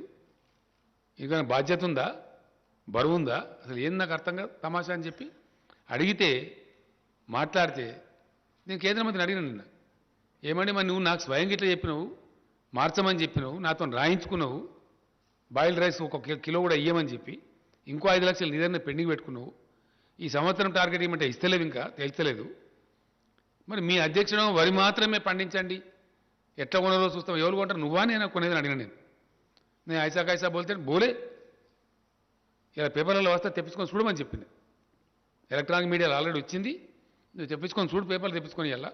ఇంకా బాధ్యత ఉందా, బరువు ఉందా, అసలు ఏం నాకు అర్థం కాదు తమాషా అని చెప్పి అడిగితే మాట్లాడితే నేను కేంద్ర మంత్రిని అడిగిన నిన్న, ఏమండి మరి నువ్వు నాకు స్వయంగా ఇట్లా చెప్పినావు, మార్చమని చెప్పినావు, నాతో రాయించుకున్నావు, బాయిల్డ్ రైస్ ఒక కిలో కూడా ఇయ్యమని చెప్పి ఇంకో 5 లక్షలు నీ దగ్గర పెండింగ్ పెట్టుకున్నావు, ఈ సంవత్సరం టార్గెట్ ఇవ్వమంటే ఇస్తలేవు, ఇంకా తెలుస్తలేదు, మరి మీ అధ్యక్షుడు వరి మాత్రమే పండించండి, ఎట్లా కొనరో చూస్తాం, ఎవరు కొంటారు, నువ్వా నేను కొనేదని అడిగిన నేను ఐసా కైసా బోల్తే బోలే, ఇలా పేపర్లలో వస్తే తెప్పించుకొని చూడమని చెప్పింది, ఎలక్ట్రానిక్ మీడియాలో ఆల్రెడీ వచ్చింది, నువ్వు తెప్పించుకొని చూడు, పేపర్లు తెప్పించుకొని ఇలా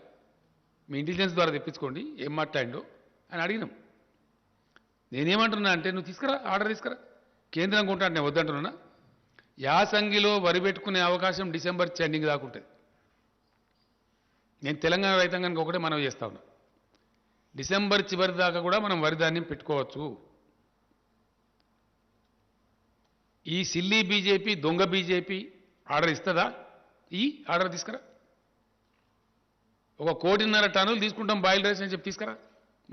మీ ఇంటెలిజెన్స్ ద్వారా తెప్పించుకోండి ఏం మాట్లాడిండో అని అడిగినాం. నేనేమంటున్నా అంటే నువ్వు తీసుకురా, ఆర్డర్ తీసుకురా, కేంద్రం కొంటాను నేను వద్దంటున్నా. యాసంగిలో వరి పెట్టుకునే అవకాశం డిసెంబర్ ఎండింగ్ దాకా ఉంటుంది. నేను తెలంగాణ రైతాంగానికి ఒకటే మనవి చేస్తా ఉన్నా, డిసెంబర్ చివరి దాకా కూడా మనం వరి ధాన్యం పెట్టుకోవచ్చు. ఈ సిల్లీ బీజేపీ, దొంగ బీజేపీ ఆర్డర్ ఇస్తుందా? ఈ ఆర్డర్ తీసుకురా, 1.5 కోటి టన్నులు తీసుకుంటాం బాయిల్ రైస్ అని చెప్పి తీసుకురా,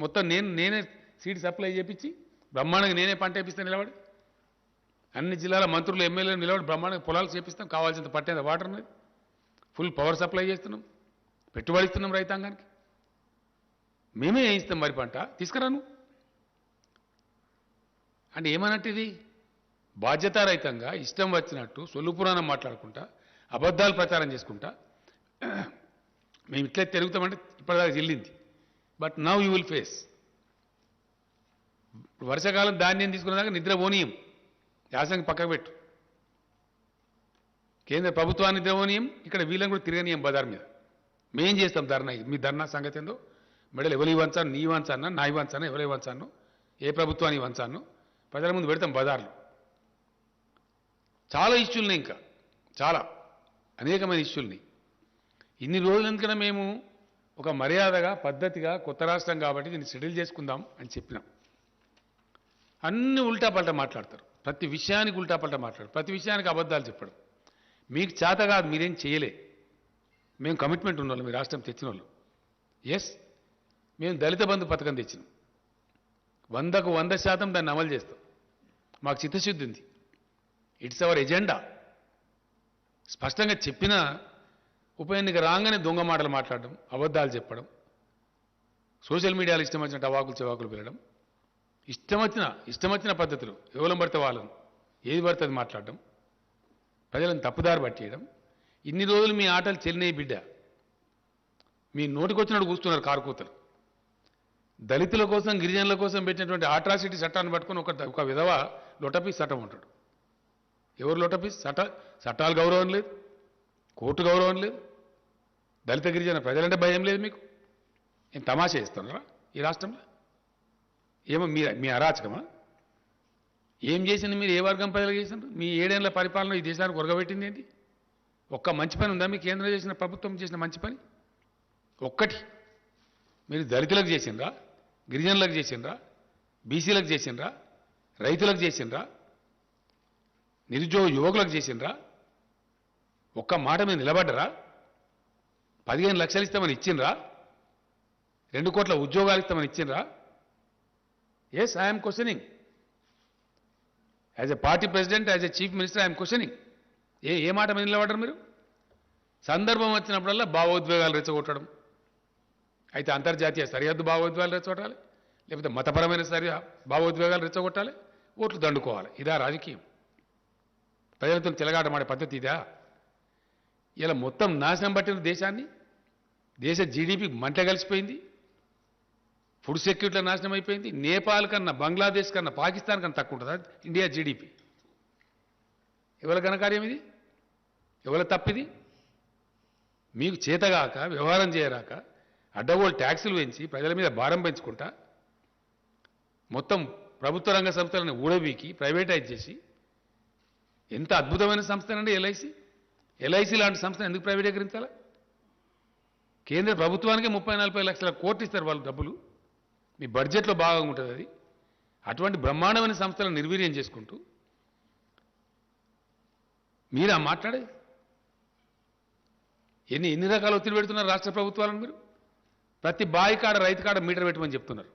మొత్తం నేనే సీడ్ సప్లై చేపించి బ్రహ్మాండంగా నేనే పంట వేపిస్తాను నిలబడి, అన్ని జిల్లాల మంత్రులు ఎమ్మెల్యేలు నిలబడి బ్రహ్మాండంగా పొలాలు చేపిస్తాం, కావాల్సినంత పట్టేంత వాటర్ ఉన్నది, ఫుల్ పవర్ సప్లై చేస్తున్నాం, పెట్టుబడి ఇస్తున్నాం రైతాంగానికి, మేమే వేయిస్తాం మరి పంట, తీసుకురాను అంటే ఏమన్నట్టు ఇది? బాధ్యతారహితంగా ఇష్టం వచ్చినట్టు సొల్లు పురాణం మాట్లాడుకుంటా, అబద్ధాలు ప్రచారం చేసుకుంటా మేము ఇట్లే తిరుగుతామంటే ఇప్పటిదాకా చెల్లింది. But now you will face. వర్షాకాలం ధాన్యం తీసుకునేదాకా నిద్ర పోనీయం, యాసంగి పక్కకు పెట్టు, కేంద్ర ప్రభుత్వాన్ని నిద్ర పోనీయం, ఇక్కడ వీళ్ళని కూడా తిరగనీయం బజార్ మీద. మేం చేస్తాం ధర్నా, మీ ధర్నా సంగతి ఏందో, మెడలు ఎవరు ఇవ్వంచాను, నీ ఇవ్వంచాను, నా ఇవ్వంచాను, ఎవరు ఇవ్వంచాను, ఏ ప్రభుత్వాన్ని ఇవ్వంచాను, ప్రజల ముందు పెడతాం బజార్లు. చాలా ఇష్యూలున్నాయి, ఇంకా చాలా అనేకమైన ఇష్యూల్ని. ఇన్ని రోజులు ఎందుకన్నా మేము ఒక మర్యాదగా పద్ధతిగా కొత్త రాష్ట్రం కాబట్టి దీన్ని సెటిల్ చేసుకుందాం అని చెప్పినాం. అన్ని ఉల్టాపల్టా మాట్లాడతారు, ప్రతి విషయానికి ఉల్టాపల్టా మాట్లాడతారు, ప్రతి విషయానికి అబద్ధాలు చెప్పడం. మీకు చేత కాదు, మీరేం చేయలే, మేము కమిట్మెంట్ ఉన్నోళ్ళు, మీ రాష్ట్రం తెచ్చిన వాళ్ళు. ఎస్, మేము దళిత బంధు పథకం తెచ్చినాం, 100కు 100% దాన్ని అమలు చేస్తాం, మాకు చిత్తశుద్ధి ఉంది, ఇట్స్ అవర్ ఎజెండా. స్పష్టంగా చెప్పిన ఉప ఎన్నిక రాగానే దొంగ మాటలు మాట్లాడడం, అబద్ధాలు చెప్పడం, సోషల్ మీడియాలో ఇష్టం వచ్చినట్టు అవాకులు చెవాకులు పెరగడం, ఇష్టం వచ్చిన పద్ధతులు ఎవరం పడితే వాళ్ళను ఏది పడితే అది మాట్లాడడం, ప్రజలను తప్పుదారి పట్టేయడం. ఇన్ని రోజులు మీ ఆటలు చెల్లినాయి బిడ్డ, మీ నోటికొచ్చినట్టు కూస్తున్నారు కారుకూతలు. దళితుల కోసం, గిరిజనుల కోసం పెట్టినటువంటి ఆట్రాసిటీ చట్టాన్ని పట్టుకొని ఒక విధవ లొటపీస్ చట్టం ఉంటాడు. ఎవరు లొటపీస్? చట్టాలు గౌరవం లేదు, కోర్టు గౌరవం లేదు, దళిత గిరిజన ప్రజలంటే భయం లేదు మీకు. ఏం తమాషా చేస్తున్నారా ఈ రాష్ట్రంలో? ఏమో మీ అరాచకమా? ఏం చేసింది మీరు? ఏ వర్గం ప్రజలు చేసినారు? మీ 7 ఏళ్ల పరిపాలన ఈ దేశానికి ఒరగబెట్టింది ఏంటి? ఒక్క మంచి పని ఉందా మీ కేంద్రం చేసిన, ప్రభుత్వం చేసిన మంచి పని ఒక్కటి? మీరు దళితులకు చేసిండ్రా, గిరిజనులకు చేసిండ్రా, బీసీలకు చేసిండ్రా, రైతులకు చేసిండ్రా, నిరుద్యోగ యువకులకు చేసిండ్రా? ఒక్క మాట మీద నిలబడ్డరా? 15 లక్షలు ఇస్తామని ఇచ్చిండ్రా? 2 కోట్ల ఉద్యోగాలు ఇస్తామని ఇచ్చిండ్రా? Yes, I'm questioning. As a party president, as a chief minister, I'm questioning. ఏ మాట మీద నిలబడ్డారు మీరు? సందర్భం వచ్చినప్పుడల్లా భావోద్వేగాలు రెచ్చగొట్టడం. అయితే అంతర్జాతీయ సరిహద్దు భావోద్వేగాలు రెచ్చగొట్టాలి, లేకపోతే మతపరమైన భావోద్వేగాలు రెచ్చగొట్టాలి, ఓట్లు దండుకోవాలి. ఇదా రాజకీయం? ప్రజలతో చెలగాటమాడే పద్ధతి ఇదా? ఇలా మొత్తం నాశనం పట్టిన దేశాన్ని, దేశ జీడిపి మంట కలిసిపోయింది, ఫుడ్ సెక్యూరిటీలో నాశనం అయిపోయింది. నేపాల్ కన్నా, బంగ్లాదేశ్ కన్నా, పాకిస్తాన్ కన్నా తక్కువ ఉంటుందా ఇండియా జీడిపి? ఎవరి ఘనకార్యం ఇది? ఎవరి తప్పిది? మీకు చేతగాక, వ్యవహారం చేయరాక, అడ్డగోలు ట్యాక్సులు పెంచి ప్రజల మీద భారం పెంచుకుంటా, మొత్తం ప్రభుత్వ రంగ సంస్థలను ఊడబీకి ప్రైవేటైజ్ చేసి, ఎంత అద్భుతమైన సంస్థనండి ఎల్ఐసి లాంటి సంస్థను ఎందుకు ప్రైవేటీకరించాలా? కేంద్ర ప్రభుత్వానికి 30-40 లక్షల కోట్లు ఇస్తారు వాళ్ళు డబ్బులు, మీ బడ్జెట్లో బాగా ఉంటుంది అది. అటువంటి బ్రహ్మాండమైన సంస్థలను నిర్వీర్యం చేసుకుంటూ మీరు మాట్లాడే ఎన్ని రకాల ఒత్తిడి పెడుతున్నారు రాష్ట్ర ప్రభుత్వాలను? మీరు ప్రతి బావి కాడ, రైతు కాడ మీటర్ పెట్టమని చెప్తున్నారు.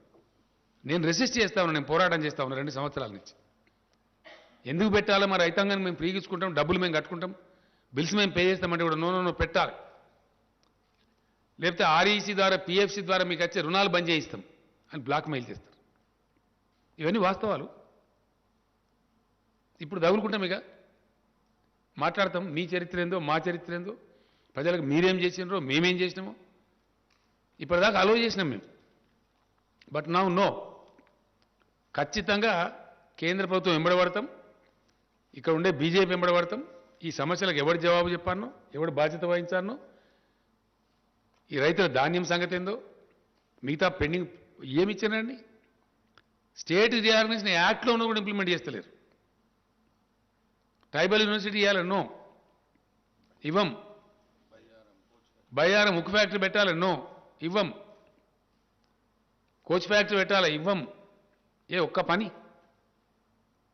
నేను రెసిస్ట్ చేస్తా ఉన్నా, నేను పోరాటం చేస్తా ఉన్నా 2 సంవత్సరాల నుంచి. ఎందుకు పెట్టాలో మా రైతాంగాన్ని మేము ఫ్రీగా ఇచ్చుకుంటాం, డబ్బులు మేము కట్టుకుంటాం, బిల్స్ మేము పే చేస్తామంటే కూడా నో పెట్టాలి. లేకపోతే ఆర్ఈసీ ద్వారా పిఎఫ్సి ద్వారా మీకు వచ్చే రుణాలు బంద్ చేయిస్తాం అని బ్లాక్ మెయిల్ చేస్తారు. ఇవన్నీ వాస్తవాలు. ఇప్పుడు తగులుకుంటాం, ఇక మాట్లాడతాం. నీ చరిత్ర ఏందో మా చరిత్ర ఏందో, ప్రజలకు మీరేం చేసినారో మేమేం చేసినామో ఇప్పటిదాకా అలో చేసినాం మేము. బట్ నో, ఖచ్చితంగా కేంద్ర ప్రభుత్వం వెంబడబడతాం, ఇక్కడ ఉండే బీజేపీ వెంబడబడతాం. ఈ సమస్యలకు ఎవరు జవాబు చెప్పానో, ఎవరు బాధ్యత వహించానో, ఈ రైతుల ధాన్యం సంగతి ఏందో, మిగతా పెండింగ్ ఏమి ఇచ్చారండి. స్టేట్ రీఆర్గనైజేషన్ యాక్ట్లో ఉన్న కూడా ఇంప్లిమెంట్ చేస్తలేరు. ట్రైబల్ యూనివర్సిటీ ఇవ్వాలి, నో ఇవ్వం. బయ్యారం ఉక్కు ఫ్యాక్టరీ పెట్టాలి, నో ఇవ్వం. కోచ్ ఫ్యాక్టరీ పెట్టాలి, ఇవ్వం. ఒక్క పని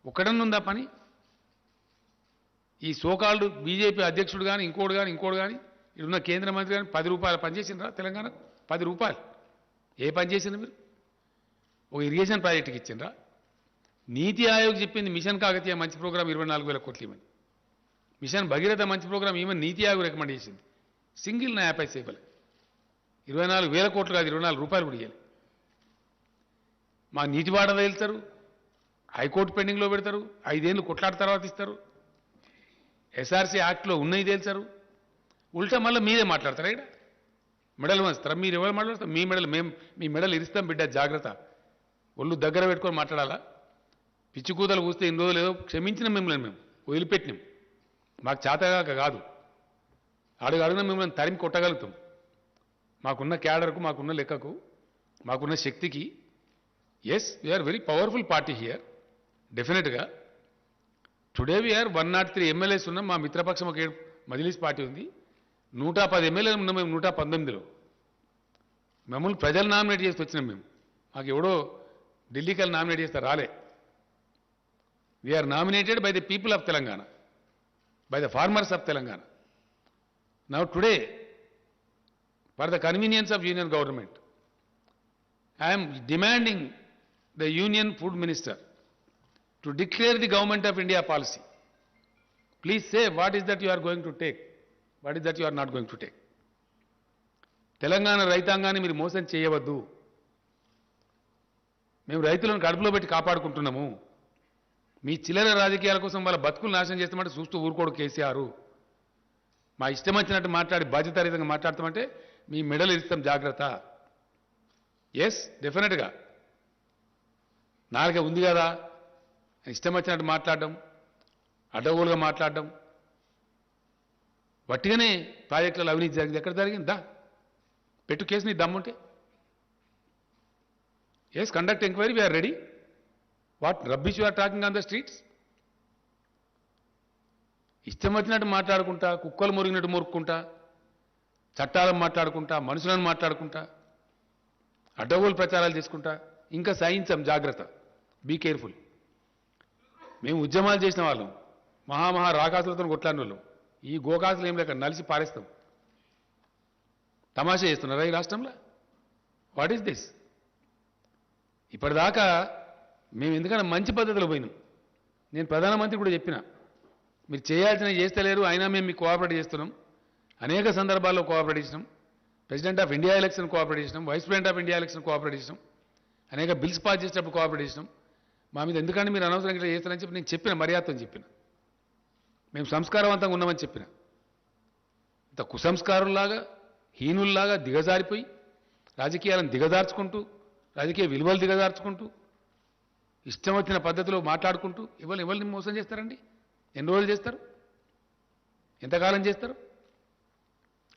ఒక్కడన్నుందా పని? ఈ సోకాల్డ్ బీజేపీ అధ్యక్షుడు కానీ ఇంకోటి కానీ ఇప్పుడున్న కేంద్ర మంత్రి కానీ 10 రూపాయలు పనిచేసినరా తెలంగాణకు? 10 రూపాయలు ఏ పని చేసిండ్రు మీరు? ఒక ఇరిగేషన్ ప్రాజెక్టుకి ఇచ్చిండ్రా? నీతి ఆయోగ్ చెప్పింది మిషన్ కాకతీయ మంచి ప్రోగ్రాం 24,000 కోట్లు ఇవ్వని, మిషన్ భగీరథ మంచి ప్రోగ్రాం ఇవ్వని నీతి ఆయోగ్ రికమెండ్ చేసింది. సింగిల్ నయా పైసా ఇవ్వలే. 24,000 కోట్లు కాదు, 24 రూపాయలు కూడా ఇవ్వాలి. మా నీటి వాటా వెళ్తారు, హైకోర్టు పెండింగ్లో పెడతారు, 5 ఏళ్ళు కొట్లాట తర్వాత ఇస్తారు, ఎస్ఆర్సీ యాక్ట్లో ఉన్నది తేల్చారు. ఉల్టా మళ్ళీ మీరే మాట్లాడతారా? ఇక్కడ మెడల్ వంచుతారా? మీరు ఎవరు మాట్లాడతారు? మీ మెడల్ ఇరిస్తాం బిడ్డ, జాగ్రత్త. ఒళ్ళు దగ్గర పెట్టుకొని మాట్లాడాలా? పిచ్చి కూతలు కూస్తే ఇన్ని రోజులు ఏదో క్షమించిన మిమ్మల్ని మేము వదిలిపెట్టినాం. మాకు చేతగాక కాదు, అడుగున మిమ్మల్ని తరిమి కొట్టగలుగుతాం. మాకున్న క్యాడర్కు, మాకున్న లెక్కకు, మాకున్న శక్తికి. Yes, we are very powerful party here డెఫినెట్గా. టుడే వీఆర్ 103 ఎమ్మెల్యేస్ ఉన్నాం. మా మిత్రపక్షం ఒక మజిలీస్ పార్టీ ఉంది. 110 ఎమ్మెల్యేలు ఉన్నాం మేము 119లో. మమ్మల్ని ప్రజలు నామినేట్ చేసి వచ్చినాం మేము. మాకు ఎవడో ఢిల్లీకి వెళ్ళి నామినేట్ చేస్తే రాలే. We are nominated by the people of Telangana, by the farmers of Telangana. Now today, for the convenience of union government, I am demanding the Union Food Minister to declare the Government of India policy. Please say what is that you are going to take, what is that you are not going to take. Telangana రైతాంగాన్ని మీరు మోసం చేయవద్దు. మేము రైతులను కడుపులో పెట్టి కాపాడుకుంటున్నాము. మీ చిల్లర రాజకీయాల కోసం వాళ్ళ బతుకులు నాశనం చేస్తామంటే చూస్తూ ఊరుకోడు కేసీఆర్. మా ఇష్టం వచ్చినట్టు మాట్లాడి బాధ్యతారహితంగా మాట్లాడతామంటే మీ మెడలు ఇస్తాం, జాగ్రత్త. ఎస్, డెఫినెట్గా నాలుక ఉంది కదా, ఇష్టం వచ్చినట్టు మాట్లాడడం, అడ్డగోలుగా మాట్లాడడం, వట్టిగానే ప్రాజెక్టులలో అవినీతి జరిగింది. ఎక్కడ జరిగిందా? పెట్టు కేసు, నీ దమ్ముంటే. Yes, conduct enquiry, we are ready. What rubbish you are talking on the streets? ఇష్టం వచ్చినట్టు మాట్లాడుకుంటా, కుక్కలు మురిగినట్టు మురుక్కుంటా, చట్టాలను మాట్లాడుకుంటా, మనుషులను మాట్లాడుకుంటా, అడ్డగోలు ప్రచారాలు చేసుకుంటా ఇంకా సాయించాం, జాగ్రత్త. Be careful. మేము ఉద్యమాలు చేసిన వాళ్ళం, మహా రాకాసులతో కొట్లాడిన వాళ్ళం. ఈ గోకాసులు ఏం లేక నలిసి పారేస్తాం. తమాషా చేస్తున్నారా ఈ రాష్ట్రంలో? What is this? ఇప్పటిదాకా మేము ఎందుకన్నా మంచి పద్ధతిలో పోయినాం. నేను ప్రధానమంత్రి కూడా చెప్పిన, మీరు చేయాల్సినవి చేస్తలేరు, అయినా మేము మీకు కోఆపరేట్ చేస్తున్నాం. అనేక సందర్భాల్లో కోఆపరేట్ చేసినాం. President of India election cooperate చేసినాం, vice president of India election cooperate చేసినాం, అనేక బిల్స్ పాస్ చేసేటప్పుడు కోఆపరేట్ చేసినాం. మా మీద ఎందుకంటే మీరు అనవసరంగా ఇట్లా చేస్తారని చెప్పి నేను చెప్పిన, మర్యాదతో చెప్పిన. మేము సంస్కారవంతంగా ఉన్నామని చెప్పిన. ఇంత కుసంస్కారుల్లాగా, హీనుల్లాగా దిగజారిపోయి రాజకీయాలను దిగజార్చుకుంటూ, రాజకీయ విలువలు దిగజార్చుకుంటూ, ఇష్టం వచ్చిన పద్ధతిలో మాట్లాడుకుంటూ ఎవరిని మోసం చేస్తారండి? ఎన్ని రోజులు చేస్తారు? ఎంతకాలం చేస్తారు?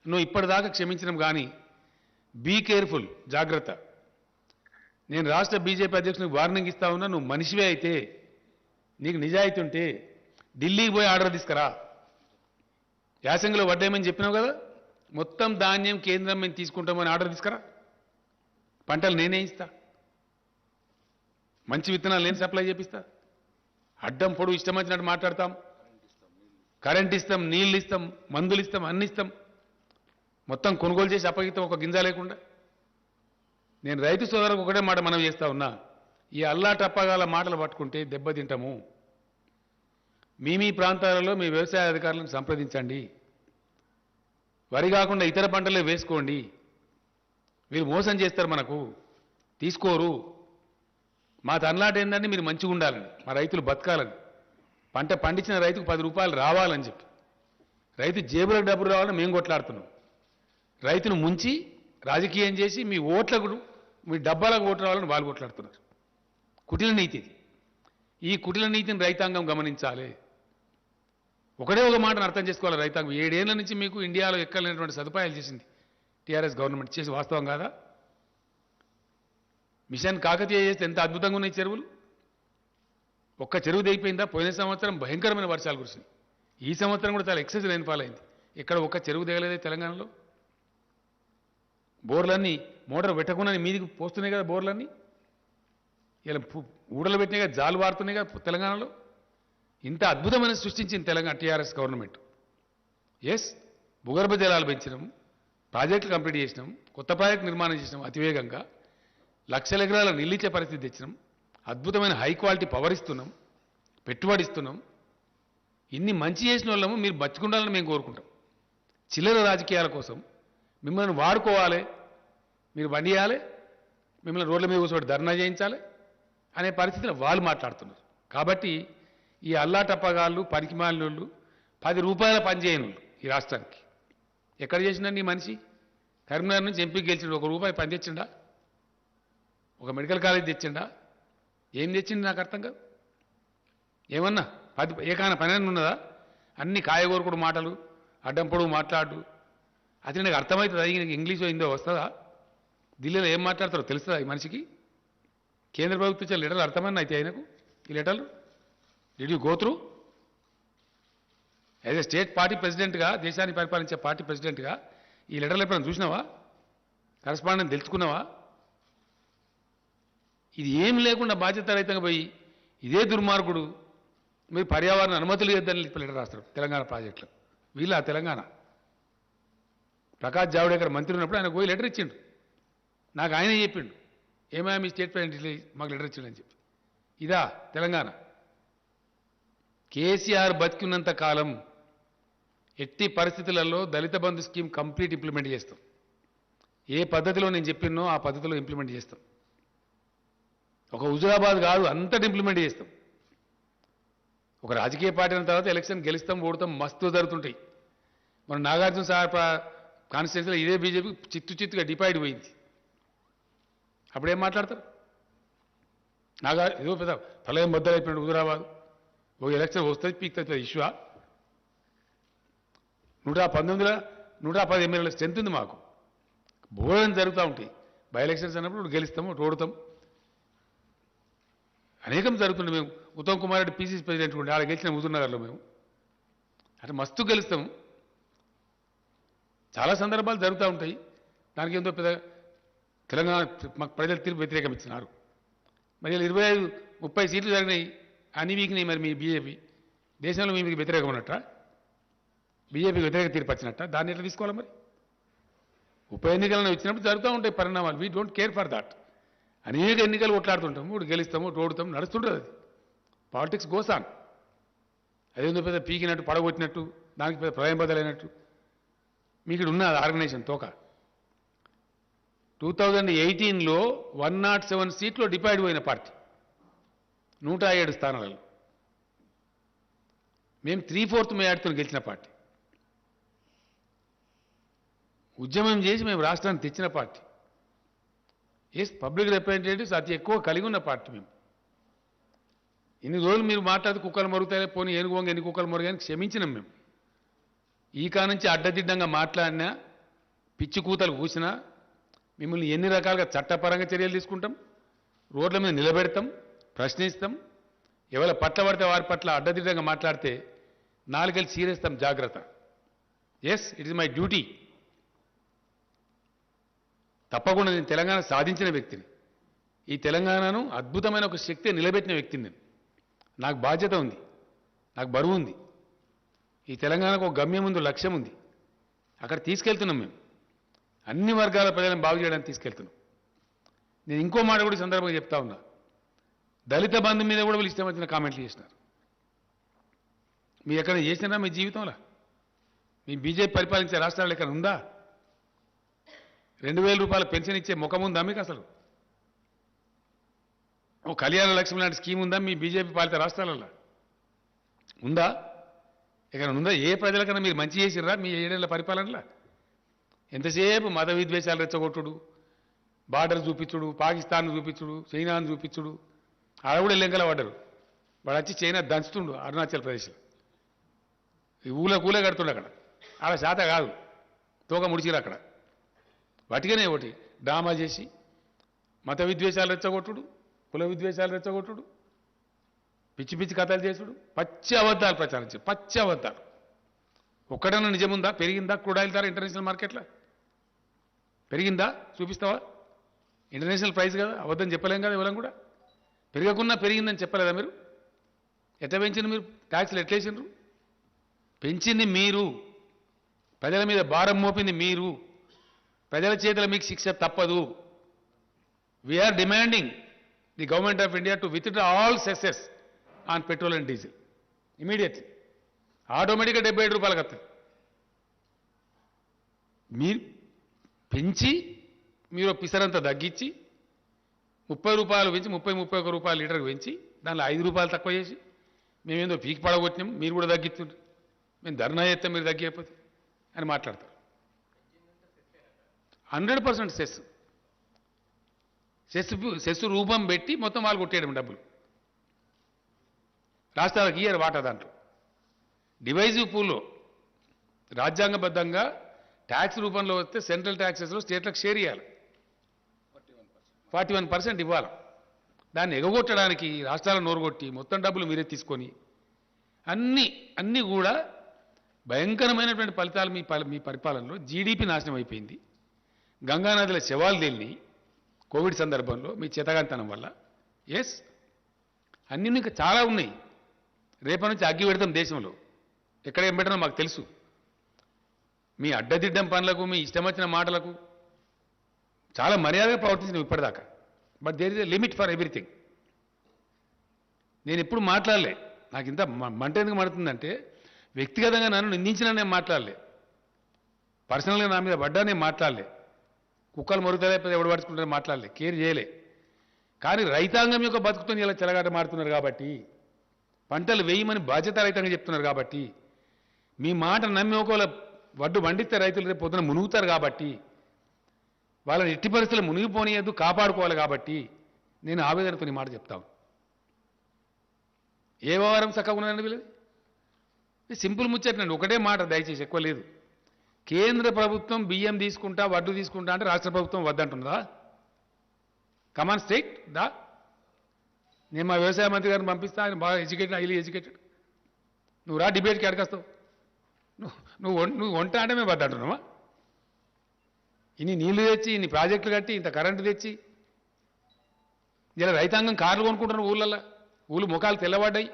నువ్వు ఇప్పటిదాకా క్షమించడం కానీ బీ కేర్ఫుల్, జాగ్రత్త. నేను రాష్ట్ర బీజేపీ అధ్యక్షునికి వార్నింగ్ ఇస్తా ఉన్నా. నువ్వు మనిషివే అయితే, నీకు నిజాయితీ ఉంటే ఢిల్లీకి పోయి ఆర్డర్ తీసుకురా. యాసంగిలో వడ్డేమని చెప్పినావు కదా, మొత్తం ధాన్యం కేంద్రం మేము తీసుకుంటామని ఆర్డర్ తీసుకురా. పంటలు నేనే ఇస్తా, మంచి విత్తనాలు నేను సప్లై చేపిస్తా. అడ్డం పొడు ఇష్టం వచ్చినట్టు మాట్లాడతాం. కరెంట్ ఇస్తాం, నీళ్ళు ఇస్తాం, మందులు ఇస్తాం, అన్ని ఇస్తాం. మొత్తం కొనుగోలు చేసి అప్పగిస్తాం, ఒక గింజ లేకుండా. నేను రైతు సోదరులకు ఒకటే మాట మనం చేస్తా ఉన్నా, ఈ అల్లా టప్పగాల మాటలు పట్టుకుంటే దెబ్బతింటాము. మీ ప్రాంతాలలో మీ వ్యవసాయ అధికారులను సంప్రదించండి. వరి కాకుండా ఇతర పంటలే వేసుకోండి. వీళ్ళు మోసం చేస్తారు, మనకు తీసుకోరు. మా తన్లాట ఏంటంటే మీరు మంచిగా ఉండాలని, మా రైతులు బతకాలని, పంట పండించిన రైతుకు 10 రూపాయలు రావాలని చెప్పి, రైతు జేబులకు డబ్బులు రావాలని మేము కొట్లాడుతున్నాం. రైతును ముంచి రాజకీయం చేసి మీ ఓట్లకు, మీ డబ్బాలకు ఓట్లు రావాలని వాళ్ళు కొట్లాడుతున్నారు. కుటిల నీతి ఇది. ఈ కుటిల నీతిని రైతాంగం గమనించాలి. ఒకటే ఒక మాటను అర్థం చేసుకోవాలి రైతాంగం. 7 ఏళ్ల నుంచి మీకు ఇండియాలో ఎక్కలేనటువంటి సదుపాయాలు చేసింది టీఆర్ఎస్ గవర్నమెంట్. చేసి వాస్తవం కాదా? మిషన్ కాకతీయ చేస్తే ఎంత అద్భుతంగా ఉన్నాయి చెరువులు. ఒక్క చెరువు దిగిపోయిందా? పోయిన సంవత్సరం భయంకరమైన వర్షాలు కురిసినాయి. ఈ సంవత్సరం కూడా చాలా ఎక్సెస్ రైన్ఫాల్ అయింది. ఇక్కడ ఒక్క చెరువు దిగలేదే తెలంగాణలో. బోర్లన్నీ మోటార్ పెట్టకుండా మీదికి పోస్తున్నాయి కదా బోర్లన్నీ. ఇలా ఊడలు పెట్టినాయి కదా, జాలు వారుతున్నాయి కదా తెలంగాణలో. ఇంత అద్భుతమైన సృష్టించింది తెలంగాణ టీఆర్ఎస్ గవర్నమెంట్. ఎస్, భూగర్భ జలాలు పెంచినాం, ప్రాజెక్టులు కంప్లీట్ చేసినాం, కొత్త ప్రాజెక్టు నిర్మాణం చేసినాం, అతివేగంగా లక్షల ఎకరాల నిలిచే పరిస్థితి తెచ్చినాం, అద్భుతమైన హై క్వాలిటీ పవర్ ఇస్తున్నాం, పెట్టుబడి ఇస్తున్నాం. ఇన్ని మంచి చేసిన వాళ్ళము మీరు బతుకుండాలని మేము కోరుకుంటాం. చిల్లర రాజకీయాల కోసం మిమ్మల్ని వాడుకోవాలి, మీరు బండియాలి, మిమ్మల్ని రోడ్ల మీద కూర్చోబెట్టి ధర్నా చేయించాలి అనే పరిస్థితిలో వాళ్ళు మాట్లాడుతున్నారు. కాబట్టి ఈ అల్లాటప్పగాళ్ళు, పనికిమాలినోళ్ళు, 10 రూపాయల పని చేయని వాళ్ళు ఈ రాష్ట్రానికి ఎక్కడ చేసిండండి ఈ మనిషి? కరీంనగర్ నుంచి ఎంపీకి గెలిచిండు, 1 రూపాయి పని తెచ్చిండా? ఒక మెడికల్ కాలేజ్ తెచ్చిండా? ఏం తెచ్చిండు నాకు అర్థం కాదు. ఏమన్నా ఏకాన పని ఉన్నదా? అన్ని కాయగూరకుడు మాటలు, అడ్డం పొడుగు మాట్లాడు. అది నాకు అర్థమవుతుంది. అది ఇంగ్లీషో హిందో వస్తుందా? ఢిల్లీలో ఏం మాట్లాడతారో తెలుస్తుందా ఈ మనిషికి? కేంద్ర ప్రభుత్వం ఇచ్చే లెటర్లు అర్థమని అయితే ఆయనకు ఈ లెటర్లు did you go through? As a state party ప్రెసిడెంట్గా, దేశాన్ని పరిపాలించే పార్టీ ప్రెసిడెంట్గా ఈ లెటర్లు ఎప్పుడైనా చూసినావా? కరస్పాండెంట్ తెలుసుకున్నావా? ఇది ఏం లేకుండా బాధ్యత రహితంగా పోయి ఇదే దుర్మార్గుడు మీరు పర్యావరణ అనుమతులు ఇద్దని లెటర్ రాస్తారు తెలంగాణ ప్రాజెక్టులు. వీళ్ళ తెలంగాణ ప్రకాష్ జావడేకర్ మంత్రి ఉన్నప్పుడు ఆయన పోయి లెటర్ ఇచ్చిండు. నాకు ఆయనే చెప్పిండు, ఏమైనా మీ స్టేట్ ప్రెసిడెంట్ మాకు లెటర్ ఇచ్చిండని చెప్పి. ఇదా తెలంగాణ? కేసీఆర్ బతికున్నంత కాలం ఎట్టి పరిస్థితులలో దళిత బంధు స్కీమ్ కంప్లీట్ ఇంప్లిమెంట్ చేస్తాం. ఏ పద్ధతిలో నేను చెప్పినో ఆ పద్ధతిలో ఇంప్లిమెంట్ చేస్తాం. ఒక హుజురాబాద్ కాదు, అంతటి ఇంప్లిమెంట్ చేస్తాం. ఒక రాజకీయ పార్టీ అయిన తర్వాత ఎలక్షన్ గెలుస్తాం, ఓడతాం, మస్తు జరుగుతుంటాయి. మన నాగార్జున సార్ కాన్స్టిట్యూన్సీలో ఇదే బీజేపీ చిత్తుగా డిపైడ్ పోయింది. అప్పుడేం మాట్లాడతారు? ఏదో పెద్ద ప్రళయం బద్దలైపోయినట్టు హుజురాబాద్ ఒక ఎలక్షన్ వస్తుంది, పీక్తుంది ఇష్యూ. 110 ఎమ్మెల్యేల స్ట్రెంత్ ఉంది మాకు. బోర్డని జరుగుతూ ఉంటాయి. బై ఎలక్షన్స్ అన్నప్పుడు గెలుస్తాము, ఓడతాం, అనేకం జరుగుతుండే. మేము ఉత్తమ్ కుమార్ రెడ్డి పీసీసీ ప్రెసిడెంట్ ఉండే, ఆడ గెలిచిన హుజూర్నగర్లో మేము అంటే మస్తు గెలుస్తాము. చాలా సందర్భాలు జరుగుతూ ఉంటాయి. దానికి ఎంతో పెద్ద తెలంగాణ మాకు ప్రజలు తీర్పు వ్యతిరేకం ఇచ్చినారు. మరి 25-30 సీట్లు జరిగినాయి, అన్ని వీకినాయి. మరి మీ బీజేపీ దేశంలో మీకు వ్యతిరేకం ఉన్నట్ట, బీజేపీకి వ్యతిరేక తీర్పు వచ్చినట్ట, దాన్ని ఎట్లా తీసుకోవాలి? మరి ఉప ఎన్నికలను వచ్చినప్పుడు జరుగుతూ ఉంటాయి పరిణామాలు. We don't care for that. అనేక ఎన్నికలు కొట్లాడుతుంటాము, ఇప్పుడు గెలుస్తాము, ఓడుతాము, నడుస్తుంటుంది. అది పాలిటిక్స్ గోసాన్. అదేందో పెద్ద పీకినట్టు, పడగొట్టినట్టు, దానికి పెద్ద ప్రళయం బదలైనట్టు మీకు ఇక్కడ ఉన్న ఆర్గనైజేషన్ తోక. 2018లో 107 సీట్లో డిపైడ్ పోయిన పార్టీ, 107 స్థానాలలో. మేము 3/4 మేయాడుతో గెలిచిన పార్టీ. ఉద్యమం చేసి మేము రాష్ట్రాన్ని తెచ్చిన పార్టీ. ఎస్, పబ్లిక్ రిప్రజెంటేటివ్స్ అతి ఎక్కువ కలిగి ఉన్న పార్టీ మేము. ఇన్ని రోజులు మీరు మాట్లాడితే కుక్కలు మరుగుతాయి, పోనీ ఏనుగు వంగ ఎన్ని కుక్కలు మరుగాయని క్షమించినాం మేము. ఈ కానుంచి అడ్డదిడ్డంగా మాట్లాడినా, పిచ్చి కూతలు కూసినా మిమ్మల్ని ఎన్ని రకాలుగా చట్టపరంగా చర్యలు తీసుకుంటాం, రోడ్ల మీద నిలబెడతాం, ప్రశ్నిస్తాం. ఎవరి పట్ల పడితే వారి పట్ల అడ్డదిడ్డంగా మాట్లాడితే నాలుగేళ్ళు చీరేస్తాం. జాగ్రత్త. Yes, it is my duty. తప్పకుండా నేను తెలంగాణ సాధించిన వ్యక్తిని. ఈ తెలంగాణను అద్భుతమైన ఒక శక్తి నిలబెట్టిన వ్యక్తిని నేను. నాకు బాధ్యత ఉంది, నాకు బరువు ఉంది. ఈ తెలంగాణకు ఒక గమ్యం ఉంది, లక్ష్యం ఉంది. అక్కడ తీసుకెళ్తున్నాం మేము. అన్ని వర్గాల ప్రజలను బాగు చేయడానికి తీసుకెళ్తున్నాం. నేను ఇంకో మాట కూడా ఈ సందర్భంగా చెప్తా ఉన్నా. దళిత బంధు మీద కూడా వీళ్ళు ఇష్టం వచ్చిన కామెంట్లు చేసినారు. మీరు ఎక్కడ చేసినారా మీ జీవితంలో? మీ బీజేపీ పరిపాలించే రాష్ట్రాలు ఎక్కడ ఉందా? 2,000 రూపాయల పెన్షన్ ఇచ్చే ముఖం ఉందా మీకు అసలు? ఓ కళ్యాణ లక్ష్మి లాంటి స్కీమ్ ఉందా మీ బీజేపీ పాలిత రాష్ట్రాలలో? ఉందా? ఎక్కడ ఉందా? ఏ ప్రజలకన్నా మీరు మంచి చేసిర్రా మీ 7 ఏళ్ల పరిపాలనలో? ఎంతసేపు మత విద్వేషాలు రెచ్చగొట్టుడు, బార్డర్ చూపించుడు, పాకిస్తాన్ చూపించుడు, చైనాను చూపించుడు. ఆడ కూడా లెంకల పడ్డారు. వాడు వచ్చి చైనా దంచుతుండు అరుణాచల్ ప్రదేశ్లో. ఈ ఊళ్ళ కడుతుండు అక్కడ. ఆడ శాత కాదు, తోక ముడిచిరు అక్కడ. వాటికనే ఒకటి డ్రామా చేసి మత విద్వేషాలు రెచ్చగొట్టుడు, కుల విద్వేషాలు రెచ్చగొట్టుడు, పిచ్చి పిచ్చి కథలు చేసుడు, పచ్చి అబద్ధాలు ప్రచారం చేసి పచ్చి అబద్ధాలు. ఒక్కడన్నా నిజముందా? పెరిగిందా క్రూడ్ ఆయిల్ ధర ఇంటర్నేషనల్ మార్కెట్లో? పెరిగిందా? చూపిస్తావా? ఇంటర్నేషనల్ ప్రైస్ కదా, అబద్ధం చెప్పలేం కదా ఎవరం కూడా. పెరగకున్నా పెరిగిందని చెప్పలేదా మీరు? ఎట్లా పెంచింది మీరు? ట్యాక్స్లు ఎట్లేసిండ్రు? పెంచింది మీరు, ప్రజల మీద భారం మోపింది మీరు, ప్రజల చేతుల మీకు శిక్ష తప్పదు. We are demanding the government of India to withdraw all cesses on petrol and diesel immediately. ఆటోమేటిక్గా 77 రూపాయలకు వస్తుంది. మీరు పెంచి మీరు పిసరంతా తగ్గించి 30 రూపాయలు పెంచి 31 రూపాయలు లీటర్కి పెంచి దానిలో 5 రూపాయలు తక్కువ చేసి మేమేందో పీకి పడగొట్టినాం, మీరు కూడా తగ్గిస్తుండ్రు, మేము ధర్నా చేస్తాం మీరు తగ్గిపోతే అని మాట్లాడతారు. 100% సెస్ రూపం పెట్టి మొత్తం వాళ్ళు కొట్టేయడం డబ్బులు. రాష్ట్రాలకు ఇయ్యరు వాటా. దాంట్లో డివైజివ్ పూల్లో రాజ్యాంగబద్ధంగా ట్యాక్స్ రూపంలో వస్తే సెంట్రల్ ట్యాక్సెస్లో స్టేట్లకు షేర్ ఇవ్వాలి, 41% ఇవ్వాలి. దాన్ని ఎగగొట్టడానికి రాష్ట్రాలను నోరుగొట్టి మొత్తం డబ్బులు మీరే తీసుకొని అన్నీ కూడా భయంకరమైనటువంటి ఫలితాలు మీ పరిపాలనలో. జీడీపీ నాశనం అయిపోయింది, గంగానదిల శవాలు తేలిని కోవిడ్ సందర్భంలో మీ చేతగాంతనం వల్ల. ఎస్, అన్నీ ఇంకా చాలా ఉన్నాయి. రేపటి నుంచి అగ్గి పెడతాం దేశంలో, ఎక్కడ ఏం పెట్టడం మాకు తెలుసు. మీ అడ్డదిడ్డం పనులకు, మీ ఇష్టం వచ్చిన మాటలకు చాలా మర్యాదగా ప్రవర్తించినాం ఇప్పటిదాకా. But there is a limit for everything. నేను ఎప్పుడు మాట్లాడలే, నాకు ఇంత మంట ఎందుకు మండుతుందంటే వ్యక్తిగతంగా నన్ను నిందించినా నేను మాట్లాడలే, పర్సనల్గా నా మీద పడ్డా నేను మాట్లాడలే, కుక్కలు మరుగుతాయి ఎవడు పడుచుకుంటారని మాట్లాడలే, కేర్ చేయలే. కానీ రైతాంగం యొక్క బతుకుతో ఇలా చెలగాట మారుతున్నారు కాబట్టి, పంటలు వేయమని బాధ్యత రైతంగా చెప్తున్నారు కాబట్టి, మీ మాట నమ్మి ఒకవేళ వడ్డు పండిస్తే రైతులు రేపు పొద్దున మునుగుతారు కాబట్టి, వాళ్ళని ఎట్టి పరిస్థితులు మునిగిపోనియద్దు, కాపాడుకోవాలి కాబట్టి నేను ఆవేదనతో ఈ మాట చెప్తాను. ఏ వ్యవహారం చక్కగా ఉన్నదండి వీళ్ళది? సింపుల్ ముచ్చటండి, ఒకటే మాట దయచేసి, ఎక్కువ లేదు. కేంద్ర ప్రభుత్వం బియ్యం తీసుకుంటా, వడ్డు తీసుకుంటా అంటే రాష్ట్ర ప్రభుత్వం వద్దంటున్నదా? కమాన్ స్టేట్ దా. నేను మా వ్యవసాయ మంత్రి గారిని పంపిస్తా, ఆయన బాగా ఎడ్యుకేటెడ్, హైలీ ఎడ్యుకేటెడ్. నువ్వు రా డిబేట్కి అడగస్తావు. నువ్వు వంట అంటే మేము వద్దంటున్నావా? ఇన్ని నీళ్లు తెచ్చి, ఇన్ని ప్రాజెక్టులు కట్టి, ఇంత కరెంటు తెచ్చి, ఇలా రైతాంగం కార్లు కొనుక్కుంటున్నారు ఊళ్ళల్లో, ఊళ్ళు ముఖాలు తెల్లబడ్డాయి.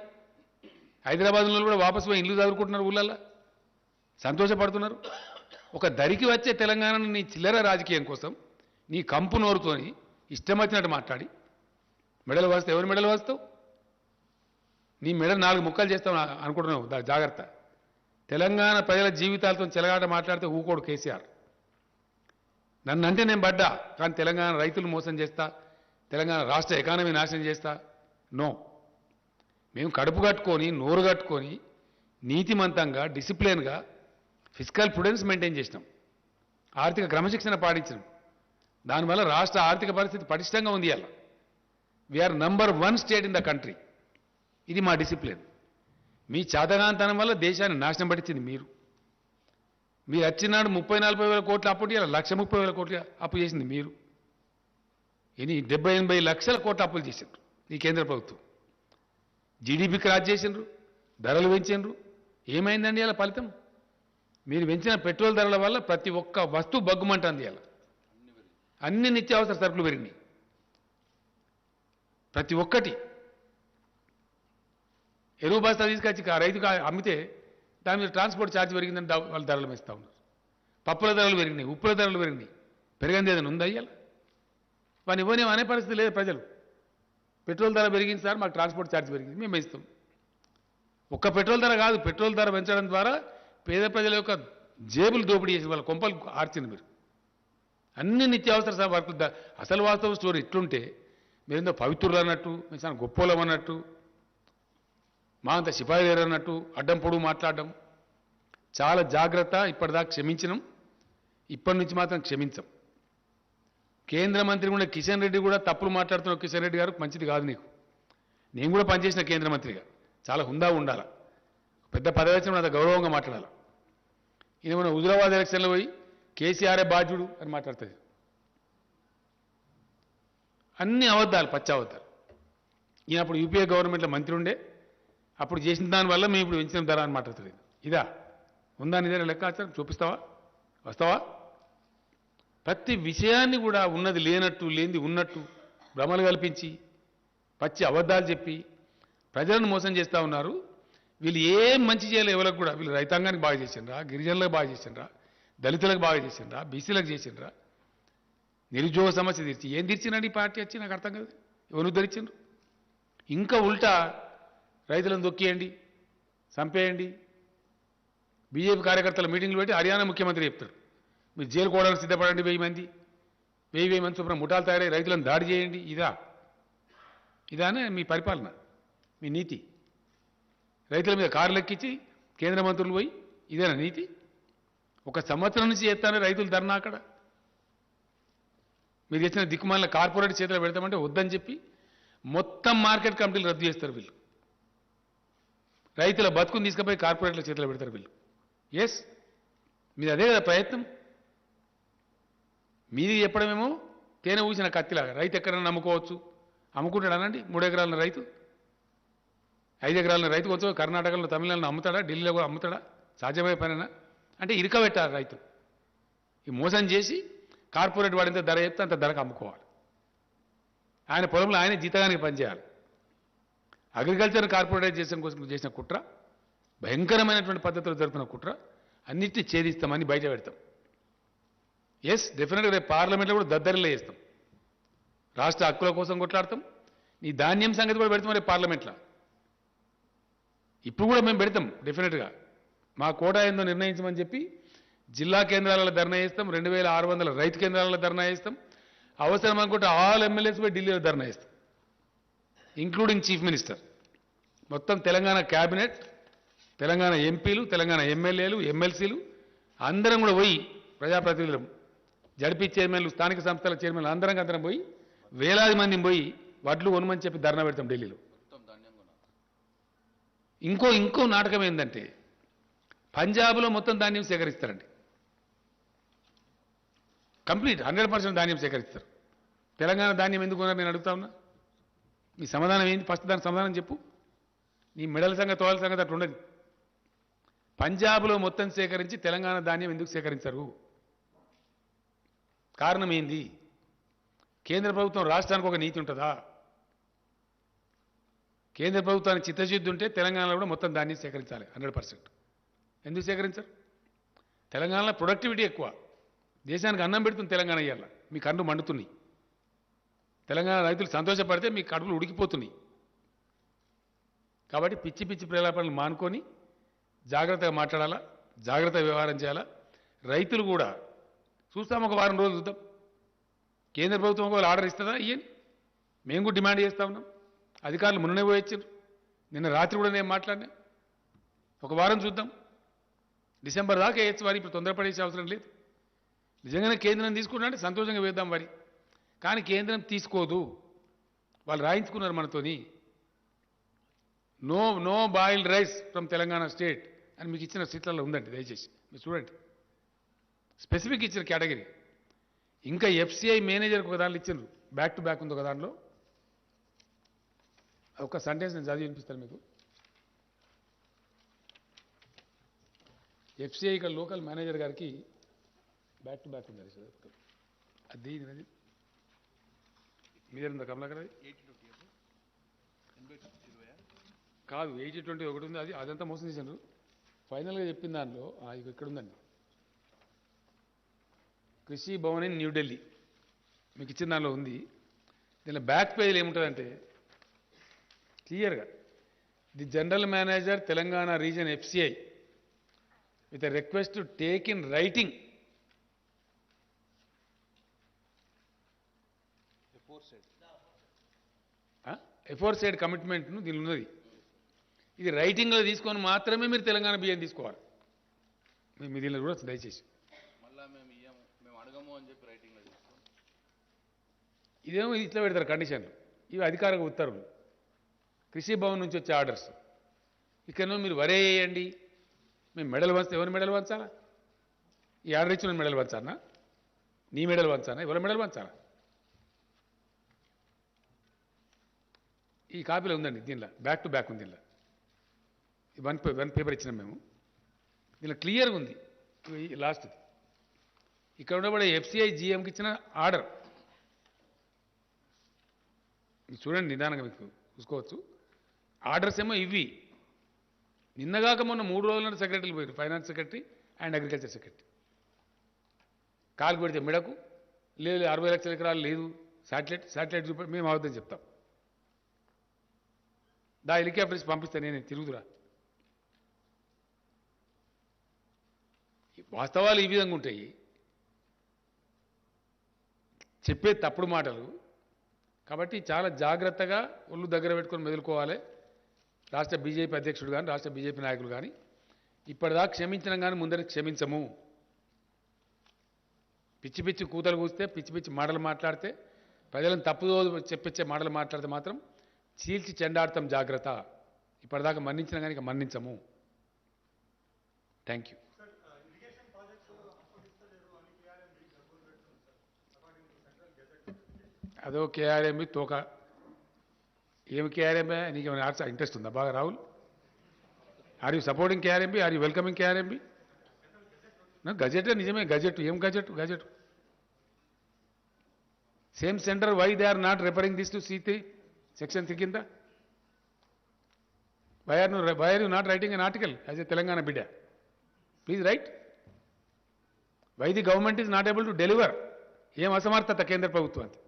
హైదరాబాద్లో కూడా వాపసు పోయి ఇల్లు చదువుకుంటున్నారు, ఊళ్ళల్లో సంతోషపడుతున్నారు. ఒక దరికి వచ్చే తెలంగాణను నీ చిల్లర రాజకీయం కోసం నీ కంపు నోరుతోని ఇష్టం వచ్చినట్టు మాట్లాడి మెడలు వస్తావు. ఎవరు మెడలు వస్తావు? నీ మెడలు 4 ముక్కలు చేస్తావు అనుకుంటున్నావు, జాగ్రత్త. తెలంగాణ ప్రజల జీవితాలతో చెలగాట మాట్లాడితే ఊకోడు కేసీఆర్. నన్నంటే నేను పడ్డా, కానీ తెలంగాణ రైతులు మోసం చేస్తా, తెలంగాణ రాష్ట్ర ఎకానమీ నాశనం చేస్తా, నో. మేము కడుపు కట్టుకొని, నోరు కట్టుకొని, నీతిమంతంగా, డిసిప్లిన్గా ఫిజికల్ ప్రుడెన్స్ మెయింటైన్ చేసినాం, ఆర్థిక క్రమశిక్షణ పాటించినాం. దానివల్ల రాష్ట్ర ఆర్థిక పరిస్థితి పటిష్టంగా ఉంది. అలా we are number 1 state in the country. ఇది మా డిసిప్లిన్. మీ చేతగాంతనం వల్ల దేశాన్ని నాశనం పట్టించింది మీరు. మీరు వచ్చినాడు 30-40 వేల కోట్ల అప్పు, ఇలా 1,30,000 కోట్ల అప్పు చేసింది మీరు. ఇది 70-80 లక్షల కోట్ల అప్పులు చేసిండ్రు ఈ కేంద్ర ప్రభుత్వం. జీడీపీ క్రాస్ చేసిండ్రు, ధరలు పెంచిండ్రు. ఏమైందండి అలా ఫలితం? మీరు పెంచిన పెట్రోల్ ధరల వల్ల ప్రతి ఒక్క వస్తువు బగ్గుమంటుంది. అలా అన్ని నిత్యావసర సరుకులు పెరిగినాయి, ప్రతి ఒక్కటి. ఎరువు బస్తా తీసుకొచ్చి రైతుకు అమ్మితే దాని మీద ట్రాన్స్పోర్ట్ ఛార్జ్ పెరిగిందని వాళ్ళు ధరలు వేస్తూ ఉన్నారు. పప్పుల ధరలు పెరిగినాయి, ఉప్పుల ధరలు పెరిగినాయి. పెరిగింది ఏదైనా ఉందా? అయ్యాల వాని ఇవ్వని అనే పరిస్థితి లేదు. ప్రజలు పెట్రోల్ ధర పెరిగింది సార్, మాకు ట్రాన్స్పోర్ట్ ఛార్జ్ పెరిగింది, మేము ఇస్తాం. ఒక్క పెట్రోల్ ధర కాదు, పెట్రోల్ ధర పెంచడం ద్వారా పేద ప్రజల యొక్క జేబులు దోపిడీ చేసి వాళ్ళ కొంపలు ఆర్చింది మీరు. అన్ని నిత్యావసర వర్కులు అసలు వాస్తవ స్టోరీ ఇట్లుంటే మీరేందో పవిత్రులు అన్నట్టు, మీరు చాలా గొప్పోలం అన్నట్టు, మా అంత సిపాయిలేరు అన్నట్టు అడ్డం పొడుగు మాట్లాడడం. చాలా జాగ్రత్త. ఇప్పటిదాకా క్షమించినాం, ఇప్పటి నుంచి మాత్రం క్షమించం. కేంద్ర మంత్రి కూడా కిషన్ రెడ్డి కూడా తప్పులు మాట్లాడుతున్న కిషన్ రెడ్డి గారు మంచిది కాదు నీకు. నేను కూడా పనిచేసిన కేంద్ర మంత్రిగా చాలా హుందా ఉండాలి, పెద్ద పదవి వచ్చిన అంత గౌరవంగా మాట్లాడాలి. ఈయన మన హుజురాబాద్ ఎలక్షన్లో పోయి కేసీఆర్ఏ బాధ్యుడు అని మాట్లాడుతుంది. అన్ని అబద్ధాలు, పచ్చి అబద్ధాలు. ఈయన అప్పుడు యూపీఏ గవర్నమెంట్లో మంత్రి ఉండే, అప్పుడు చేసిన దానివల్ల మేము ఇప్పుడు పెంచిన ధర అని మాట్లాడుతుంది. ఇదా ఉందా నిజంగా లెక్కాచారం చూపిస్తావా, వస్తావా? ప్రతి విషయాన్ని కూడా ఉన్నది లేనట్టు లేనిది ఉన్నట్టు భ్రమలు కల్పించి పచ్చి అబద్ధాలు చెప్పి ప్రజలను మోసం చేస్తూ ఉన్నారు. వీళ్ళు ఏం మంచి చేయాలి ఎవరికి కూడా. వీళ్ళు రైతాంగానికి బాగా చేసిండ్రా, గిరిజనులకు బాగా చేసిండ్రా, దళితులకు బాగా చేసిండ్రా, బీసీలకు చేసిండ్రా, నిరుద్యోగ సమస్య తీర్చి ఏం తీర్చినండి ఈ పార్టీ వచ్చి నాకు అర్థం కాదు. ఎవరు ధరించిండ్రు? ఇంకా ఉల్టా రైతులను దొక్కియండి, చంపేయండి. బీజేపీ కార్యకర్తల మీటింగ్లు పెట్టి హర్యానా ముఖ్యమంత్రి చెప్తారు, మీరు జైలు కోవడానికి సిద్ధపడండి, 1000 మంది 1000 మంది చొప్పున ముఠాలు తయారై రైతులను దాడి చేయండి. ఇదానే మీ పరిపాలన, మీ నీతి? రైతుల మీద కార్లు ఎక్కించి కేంద్ర మంత్రులు పోయి ఇదేనా నీతి? 1 సంవత్సరం నుంచి చేస్తానే రైతులు ధర్నా అక్కడ. మీరు తెచ్చిన దిక్కుమాలిన కార్పొరేట్ చేతిలో పెడతామంటే వద్దని చెప్పి మొత్తం మార్కెట్ కమిటీలు రద్దు చేస్తారు వీళ్ళు. రైతుల బతుకుని తీసుకుపోయి కార్పొరేట్ల చేతిలో పెడతారు వీళ్ళు. ఎస్, మీది అదే కదా ప్రయత్నం. మీది చెప్పడమేమో తేనె ఊసిన కత్తిలాగా, రైతు ఎక్కడైనా నమ్ముకోవచ్చు. అమ్ముకుంటాడు అనండి. 3 ఎకరాల రైతు, 5 ఎకరాల రైతు కొంచెం కర్ణాటకలో తమిళనాడులో అమ్ముతాడా, ఢిల్లీలో కూడా అమ్ముతాడా? సాధ్యమయ్యే పనేనా? అంటే ఇరకబెట్టారు రైతు. ఈ మోసం చేసి కార్పొరేట్ వాడింత ధర చెప్తే అంత ధరకు అమ్ముకోవాలి. ఆయన పొలంలో ఆయన జీతగానికి పనిచేయాలి. అగ్రికల్చర్ కార్పొరేటైజేషన్ కోసం చేసిన కుట్ర, భయంకరమైనటువంటి పద్ధతులు జరుపుతున్న కుట్ర, అన్నిటినీ ఛేదిస్తామని బయట పెడతాం. ఎస్, డెఫినెట్గా రేపు పార్లమెంట్లో కూడా దద్దరిలో చేస్తాం. రాష్ట్ర హక్కుల కోసం కొట్లాడతాం. నీ ధాన్యం సంగతి కూడా పెడతాం రేపు పార్లమెంట్లో. ఇప్పుడు కూడా మేము పెడతాం డెఫినెట్గా. మా కోటా ఏందో నిర్ణయించమని చెప్పి జిల్లా కేంద్రాలలో ధర్నా చేస్తాం, 2600 రైతు కేంద్రాలలో ధర్నా చేస్తాం. అవసరం అనుకుంటే ఆల్ ఎమ్మెల్యేస్ పోయి ఢిల్లీలో ధర్నా చేస్తాం, ఇంక్లూడింగ్ చీఫ్ మినిస్టర్. మొత్తం తెలంగాణ క్యాబినెట్, తెలంగాణ ఎంపీలు, తెలంగాణ ఎమ్మెల్యేలు, ఎమ్మెల్సీలు అందరం కూడా పోయి, ప్రజాప్రతినిధులు, జడ్పీ చైర్మన్లు, స్థానిక సంస్థల చైర్మన్లు అందరం పోయి వేలాది మందిని పోయి వడ్లు కొనమని చెప్పి ధర్నా పెడతాం ఢిల్లీలో. ఇంకో నాటకం ఏంటంటే పంజాబ్లో మొత్తం ధాన్యం సేకరిస్తారండి. కంప్లీట్ 100% ధాన్యం సేకరిస్తారు. తెలంగాణ ధాన్యం ఎందుకు కొన్నారు నేను అడుగుతా ఉన్నా. మీ సమాధానం ఏంటి? ఫస్ట్ దానికి సమాధానం చెప్పు. నీ మెడల సంగతి, తోల సంగతి అట్లా ఉండదు. పంజాబ్లో మొత్తం సేకరించి తెలంగాణ ధాన్యం ఎందుకు సేకరించరు? కారణం ఏంది? కేంద్ర ప్రభుత్వం రాష్ట్రానికి ఒక నీతి ఉంటుందా? కేంద్ర ప్రభుత్వానికి చిత్తశుద్ధి ఉంటే తెలంగాణలో కూడా మొత్తం ధాన్యం సేకరించాలి 100%. ఎందుకు సేకరించరు? తెలంగాణలో ప్రొడక్టివిటీ ఎక్కువ, దేశానికి అన్నం పెడుతుంది తెలంగాణ. ఇయ్యాల మీ కళ్ళు మండుతున్నాయి. తెలంగాణ రైతులు సంతోషపడితే మీ కడుపులు ఉడికిపోతున్నాయి. కాబట్టి పిచ్చి పిచ్చి ప్రేలాపనలు మానుకొని జాగ్రత్తగా మాట్లాడాలా, జాగ్రత్తగా వ్యవహారం చేయాలా. రైతులు కూడా చూస్తాం, ఒక వారం రోజులు చూద్దాం. కేంద్ర ప్రభుత్వం ఒకవేళ ఆర్డర్ ఇస్తుందా ఇయ్యని మేము కూడా డిమాండ్ చేస్తూ ఉన్నాం. అధికారులు మొన్ననే పోయొచ్చారు, నిన్న రాత్రి కూడా నేను మాట్లాడినా. ఒక వారం చూద్దాం, డిసెంబర్ దాకా వేయచ్చు వారి. ఇప్పుడు తొందరపడేసే అవసరం లేదు. నిజంగానే కేంద్రం తీసుకుంటా అంటే సంతోషంగా వేద్దాం వారి. కానీ కేంద్రం తీసుకోదు. వాళ్ళు రాయించుకున్నారు మనతోని. No boiled rice from Telangana state అని మీకు ఇచ్చిన సీట్లలో ఉందండి, దయచేసి మీరు చూడండి. స్పెసిఫిక్ ఇచ్చిన కేటగిరీ. ఇంకా ఎఫ్సిఐ మేనేజర్కి ఒక దాంట్లో ఇచ్చారు, బ్యాక్ టు బ్యాక్ ఉంది ఒక దాంట్లో. ఒక సెంటెన్స్ నేను చదివి వినిపిస్తాను మీకు. ఎఫ్సిఐ ఇక్కడ లోకల్ మేనేజర్ గారికి బ్యాక్ టు బ్యాక్ ఉంది. అది మీదేందా కమలాకర్? అది కాదు, 80-20 ఒకటి ఉంది. అదంతా మోసం చేశారు. ఫైనల్గా చెప్పిన దానిలో ఇక్కడ ఉందండి, కృషి భవన్ ఇన్ న్యూఢిల్లీ మీకు ఇచ్చిన దానిలో ఉంది. దీనిలో బ్యాక్ పేజీలో ఏముంటుందంటే క్లియర్గా the general manager Telangana reason FCI with a request to take in writing aforesaid commitment ను దీనిలో ఉన్నది. ఇది రైటింగ్లో తీసుకొని మాత్రమే మీరు తెలంగాణ బియ్యం తీసుకోవాలి. మీ దీనిలో కూడా దయచేసి మళ్ళా మేము అడగము అని చెప్పి రైటింగ్లో తీసుకోం. ఇదేమో ఇట్లా పెడతారు కండిషన్లు. ఇవి అధికారిక ఉత్తర్వులు, కృషి భవన్ నుంచి వచ్చే ఆర్డర్స్. ఇక్కడనో మీరు వరేయండి, మేము మెడల్ వంచితే ఎవరి మెడల్ వంచాలా? ఈ ఆర్డర్ ఇచ్చిన మెడల్ వంచానా? నీ మెడల్ వంచానా? ఎవరి మెడల్ వంచాలా? ఈ కాపీలో ఉందండి, దీనిలో బ్యాక్ టు బ్యాక్ ఉంది. దీనిలో వన్ పేపర్ ఇచ్చినాం మేము. దీనిలో క్లియర్గా ఉంది లాస్ట్ది. ఇక్కడ ఉండబడే FCI GMకి ఇచ్చిన ఆర్డర్ చూడండి, నిదానంగా మీకు చూసుకోవచ్చు. ఆర్డర్స్ ఏమో ఇవి. నిన్నగాక మొన్న 3 రోజుల సెక్రటరీలు పోయారు, finance secretary and agriculture secretary. కాలు పెడితే మిడకు లేదు, 60 లక్షల ఎకరాలు లేదు, శాటిలైట్ చూపి మేము అవద్దని చెప్తాం. హెలికాప్టర్స్ పంపిస్తే నేను తిరుగుతురా. వాస్తవాలు ఈ విధంగా ఉంటాయి, చెప్పే తప్పుడు మాటలు. కాబట్టి చాలా జాగ్రత్తగా ఒళ్ళు దగ్గర పెట్టుకొని మెదులుకోవాలి. రాష్ట్ర బీజేపీ అధ్యక్షుడు కానీ, రాష్ట్ర బీజేపీ నాయకులు కానీ ఇప్పటిదాకా క్షమించడం కానీ ముందరికి క్షమించము. పిచ్చి పిచ్చి కూతలు కూస్తే, పిచ్చి పిచ్చి మాటలు మాట్లాడితే, ప్రజలను తప్పుదో చెప్పించే మాటలు మాట్లాడితే మాత్రం చీల్చి చెండాడతాం, జాగ్రత్త. ఇప్పటిదాకా మన్నించినా కానీ ఇక మన్నించము. Thank you. అదో KRMB తోక. ఏమి KRMB? నీకు ఏమైనా ఇంట్రెస్ట్ ఉందా బాగా Rahul? Are you supporting KRMB? Are you welcoming KRMB? Gazette నిజమే, గజెట్. ఏం gazette? Gazette same centre. Why they are not referring this to C3 section 3 కింద? Why are you not writing an article as a Telangana బిడ్డ? Please write. Why the government is not able to deliver? ఏం అసమర్థత కేంద్ర ప్రభుత్వానికి?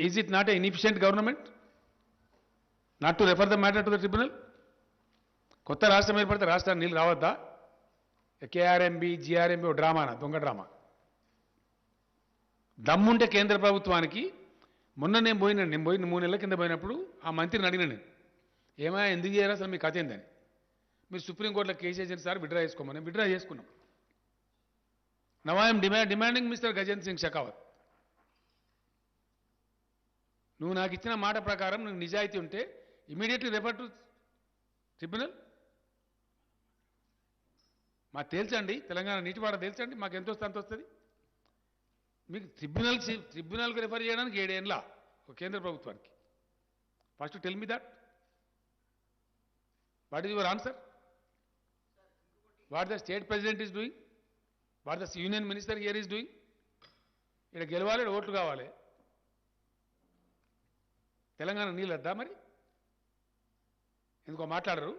Is it not an inefficient government not to refer the matter to the tribunal? కొత్త రాష్ట్రం ఏర్పడితే రాష్ట్రానికి నీళ్ళు రావద్దా? KRMB GRMB ఓ డ్రామానా, దొంగ డ్రామా. దమ్ముంటే కేంద్ర ప్రభుత్వానికి. మొన్న నేను పోయిన 3 నెలల కింద పోయినప్పుడు ఆ మంత్రిని అడిగిన నేను, ఏమైనా ఎందుకు చేయరా అసలు మీ కథ ఏందని? మీరు సుప్రీంకోర్టులో కేసు వేసిన సార్ విడ్రా చేసుకోమని. విడ్రా చేసుకున్నాం. Now I'm demanding mister Gajendra Singh Shekhawat, నువ్వు నాకు ఇచ్చిన మాట ప్రకారం నువ్వు నిజాయితీ ఉంటే ఇమీడియట్లీ రెఫర్ టు ట్రిబ్యునల్. మాకు తేల్చండి, తెలంగాణ నీటివాడ తేల్చండి, మాకు ఎంత వస్తే అంత వస్తుంది. మీకు ట్రిబ్యునల్కి రెఫర్ చేయడానికి 7 ఏళ్ళ కేంద్ర ప్రభుత్వానికి. First tell me that. What is your answer? What the state president is doing? What the union minister here is doing? ఇక్కడ గెలవాలి, ఓట్లు కావాలి. తెలంగాణ నీళ్ళు వద్దా మరి? ఎందుకో మాట్లాడరు,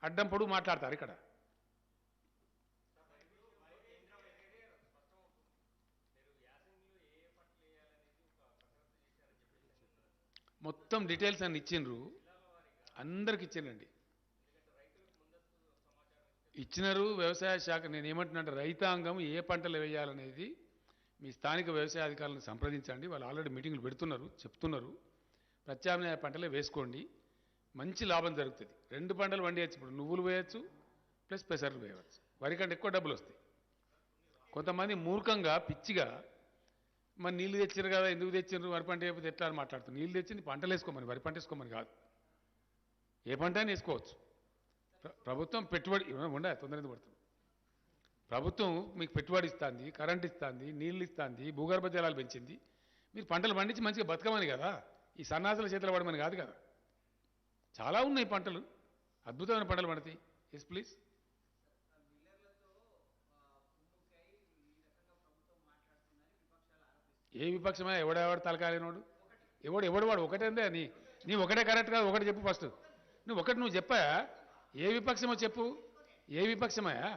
అడ్డం పొడుగు మాట్లాడతారు ఇక్కడ. మొత్తం డీటెయిల్స్ అన్ని ఇచ్చిండ్రు, అందరికి ఇచ్చిండండి. ఇచ్చినారు వ్యవసాయ శాఖ. నేను ఏమంటున్నా, రైతాంగం ఏ పంటలు వేయాలనేది మీ స్థానిక వ్యవసాయ అధికారులను సంప్రదించండి. వాళ్ళు ఆల్రెడీ మీటింగ్లు పెడుతున్నారు, చెప్తున్నారు. ప్రత్యామ్నాయ పంటలే వేసుకోండి, మంచి లాభం జరుగుతుంది. 2 పంటలు వండియచ్చు. ఇప్పుడు నువ్వులు వేయచ్చు ప్లస్ పెసర్లు వేయవచ్చు. వరి కంటే ఎక్కువ డబ్బులు వస్తాయి. కొంతమంది మూర్ఖంగా పిచ్చిగా మరి నీళ్ళు తెచ్చారు కదా, ఎందుకు తెచ్చారు, వరి పంట వేయకపోతే ఎట్లా అని మాట్లాడుతుంది. నీళ్ళు తెచ్చి పంటలు వేసుకోమని, వరి పంట వేసుకోమని కాదు. ఏ పంట అయినా వేసుకోవచ్చు. ప్రభుత్వం పెట్టుబడి ఉండే తొందరగా పడుతుంది. ప్రభుత్వం మీకు పెట్టుబడి ఇస్తుంది, కరెంట్ ఇస్తుంది, నీళ్ళు ఇస్తుంది, భూగర్భ జలాలు పెంచింది. మీరు పంటలు పండించి మంచిగా బతకమని కదా, ఈ సన్నాసుల చేతులు పడమని కాదు కదా. చాలా ఉన్నాయి పంటలు, అద్భుతమైన పంటలు పడతాయి. Yes please. ఏ విపక్షమా? ఎవడెవడు తలకాలినోడు? ఎవడు వాడు ఒకటేందే. నీ ఒకటే కరెక్ట్ కాదు, ఒకటి చెప్పు ఫస్ట్. నువ్వు చెప్పా, ఏ విపక్షమో చెప్పు. ఏ విపక్షమయా?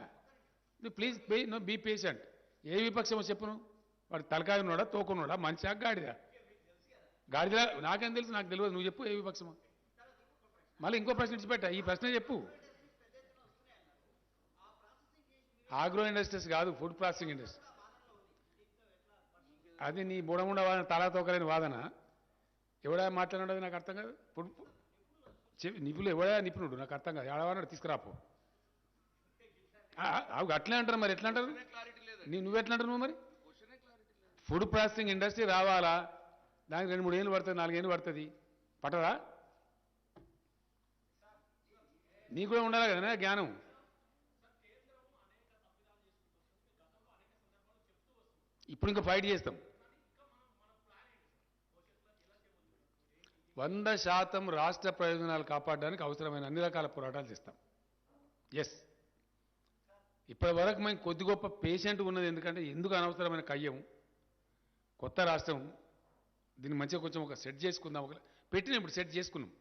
నువ్వు ప్లీజ్ బీ పేషెంట్. ఏ విపక్షమో చెప్పును. వాడు తలకాయనోడా, తోకునోడా, మంచిగా గాడిదా? గాడిద నాకేం తెలుసు, నాకు తెలియదు, నువ్వు చెప్పు ఏ విపక్షమా. మళ్ళీ ఇంకో ప్రశ్న ఇచ్చిపెట్టా, ఈ ప్రశ్న చెప్పు. ఆగ్రో ఇండస్ట్రీస్ కాదు, ఫుడ్ ప్రాసెసింగ్ ఇండస్ట్రీ. అది నీ బుడముండ వాదన, తలా తోకలేని వాదన. ఎవడా మాట్లాడినది నాకు అర్థం కాదు. ఫుడ్ నిపుణులు ఎవడా నిపుణుడు నాకు అర్థం కాదు. ఎవడవాడు తీసుకురాపో. అవి అట్లే అంటారు, మరి ఎట్లా అంటారు? క్లారిటీ లేదు. నువ్వెట్లా అంటారు నువ్వు మరి? క్వశ్చనే క్లారిటీ లేదు. ఫుడ్ ప్రాసెసింగ్ ఇండస్ట్రీ రావాలా? దానికి 2-3 ఏళ్ళు పడుతుంది, 4 ఏళ్ళు పడుతుంది. పట్టదా? నీకు కూడా ఉండాలి కదా జ్ఞానం. ఇప్పుడు ఇంకా ఫైట్ చేస్తాం. 100% రాష్ట్ర ప్రయోజనాలు కాపాడడానికి అవసరమైన అన్ని రకాల పోరాటాలు చేస్తాం. ఎస్, ఇప్పటి వరకు మేము కొద్ది గొప్ప పేషెంట్ ఉన్నది. ఎందుకంటే ఎందుకు అనవసరమైన కయ్యం, కొత్త రాష్ట్రం, దీన్ని మంచిగా కొంచెం ఒక సెట్ చేసుకుందాం. ఒక పెట్టిన ఇప్పుడు సెట్ చేసుకున్నాం.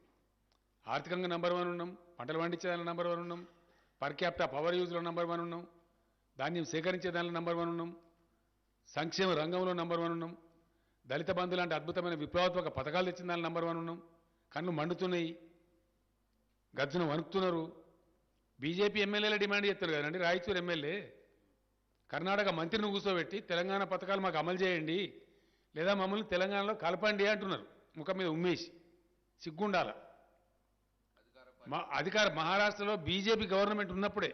ఆర్థికంగా నంబర్ 1 ఉన్నాం, పంటలు పండించేదానిలో నంబర్ 1 ఉన్నాం, పర్ క్యాపిటా పవర్ యూజ్లో నంబర్ 1 ఉన్నాం, ధాన్యం సేకరించేదానిలో నంబర్ 1 ఉన్నాం, సంక్షేమ రంగంలో నంబర్ 1 ఉన్నాం, దళిత బంధు లాంటి అద్భుతమైన విప్లవాత్మక పథకాలు తెచ్చిన దానిలో నంబర్ 1 ఉన్నాం. కళ్ళు మండుతున్నాయి, గజ్జున వణుకుతున్నారు. బీజేపీ ఎమ్మెల్యేలే డిమాండ్ చేస్తారు కదండి. రాయచూరు ఎమ్మెల్యే కర్ణాటక మంత్రిని కూర్చోబెట్టి తెలంగాణ పథకాలు మాకు అమలు చేయండి, లేదా మమ్మల్ని తెలంగాణలో కలపండి అంటున్నారు. ముఖం మీద ఉమ్మేసి సిగ్గుండాల. అధికార మహారాష్ట్రలో బీజేపీ గవర్నమెంట్ ఉన్నప్పుడే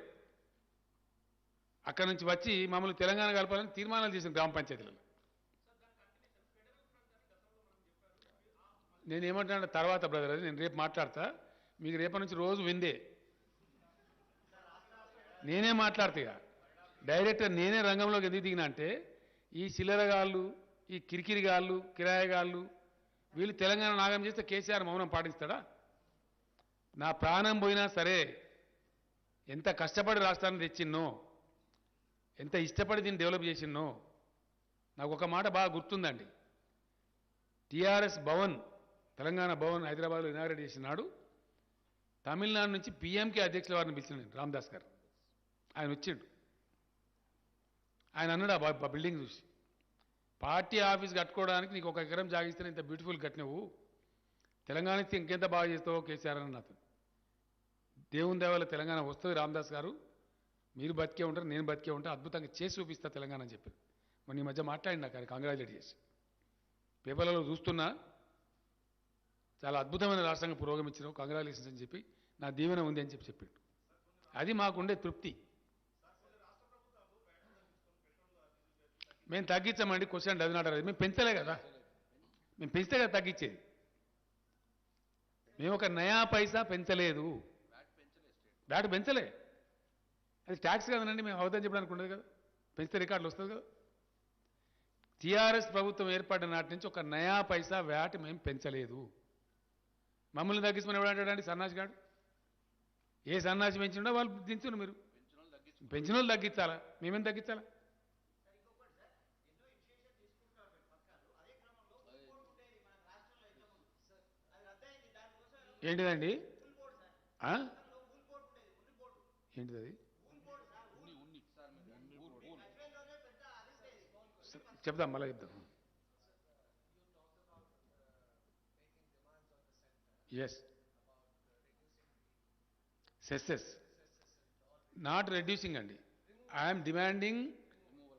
అక్కడి నుంచి వచ్చి మమ్మల్ని తెలంగాణ కలపాలని తీర్మానాలు చేసిన గ్రామ పంచాయతీలలో. నేనేమంటున్నా తర్వాత బ్రదర్, అది నేను రేపు మాట్లాడతా. మీకు రేపటి నుంచి రోజు విందే, నేనే మాట్లాడతా. ఇక డైరెక్టర్ నేనే రంగంలోకి ఎందుకు దిగినా అంటే, ఈ చిల్లరగాళ్ళు, ఈ కిరికిరిగాళ్ళు, కిరాయగాళ్ళు వీళ్ళు తెలంగాణ నాగం చేస్తే కేసీఆర్ మౌనం పాటిస్తాడా? నా ప్రాణం పోయినా సరే, ఎంత కష్టపడి రాష్ట్రాన్ని తెచ్చిన్నో, ఎంత ఇష్టపడి దీన్ని డెవలప్ చేసిన్నో. నాకు ఒక మాట బాగా గుర్తుందండి. టీఆర్ఎస్ భవన్, తెలంగాణ భవన్ హైదరాబాద్లో ఇనాగ్రేట్ చేసినాడు. తమిళనాడు నుంచి పీఎంకే అధ్యక్షుల వారిని పిలిచినాడు, రామదాస్ గారు. ఆయన వచ్చిండు. ఆయన అన్నాడు ఆ బిల్డింగ్ చూసి, పార్టీ ఆఫీస్ కట్టుకోవడానికి నీకు 1 ఎకరం జాగిస్తే ఇంత బ్యూటిఫుల్ కట్టినవు, తెలంగాణ ఇస్తే ఇంకెంత బాగా చేస్తావో కేసీఆర్ అని నాతో. దేవుని దేవాల తెలంగాణ వస్తుంది రామదాస్ గారు, మీరు బతికే ఉంటారు, నేను బతికే ఉంటా, అద్భుతంగా చేసి చూపిస్తా తెలంగాణ అని చెప్పారు. మొన్న ఈ మధ్య మాట్లాడినా నాకు ఆయన కంగ్రాచులేట్ చేసి, పేపర్లలో చూస్తున్నా, చాలా అద్భుతమైన రాష్ట్రంగా పురోగమించినావు, కంగ్రాచులేషన్స్ అని చెప్పి, నా దీవెన ఉంది అని చెప్పాడు. అది మాకుండే తృప్తి. మేము తగ్గించామండి, క్వశ్చన్ అది నాట్. మేము పెంచలే కదా, మేము పెంచితే కదా తగ్గించేది. మేము ఒక నయా పైసా పెంచలేదు, వ్యాట్ పెంచలే. అది ట్యాక్స్ కదనండి, మేము అవదని చెప్పడానికి ఉండదు కదా, పెంచితే రికార్డులు వస్తుంది కదా. టీఆర్ఎస్ ప్రభుత్వం ఏర్పడిన నాటి నుంచి ఒక నయా పైసా వ్యాట్ మేము పెంచలేదు. మమ్మల్ని తగ్గించమని ఎవడంటాడండి సన్నాసి గాడు? ఏ సన్నాసి పెంచిండో వాళ్ళు దించును. మీరు పెంచిన వాళ్ళు తగ్గించాలా, మేమేం తగ్గించాలా? ఏంటిదండి? ఏంటిది అది? చెప్దాం, మళ్ళీ చెప్దాం. ఎస్, సెస్సెస్ నాట్ రెడ్యూసింగ్ అండి. I'm demanding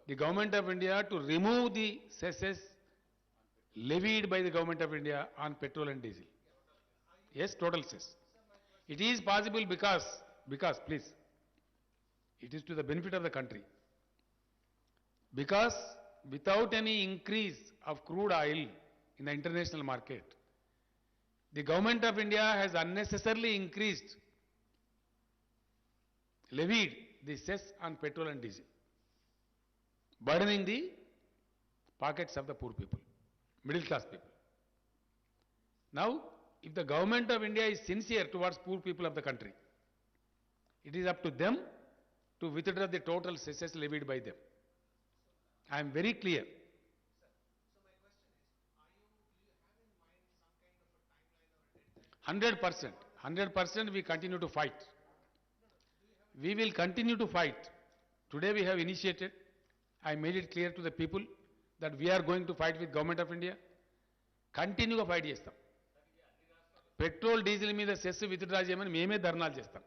the government of India to remove the cesses levied by the government of India on petrol and diesel. Yes, total cess. It is possible because please, it is to the benefit of the country. Because without any increase of crude oil in the international market, the government of India has unnecessarily levied the cess on petrol and diesel, burdening the pockets of the poor people, middle class people. Now, if the government of India is sincere towards poor people of the country, it is up to them to withdraw the total cesses levied by them. I am very clear. So my question is, do you have in mind some kind of a timeline or a deadline? 100%, we continue to fight. We will continue to fight. Today we have initiated, I made it clear to the people that we are going to fight with Government of India. కంటిన్యూగా ఫైట్ చేస్తాం. పెట్రోల్ డీజిల్ మీద సెస్ విత్డ్రా చేయమని మేమే ధర్నాలు చేస్తాం.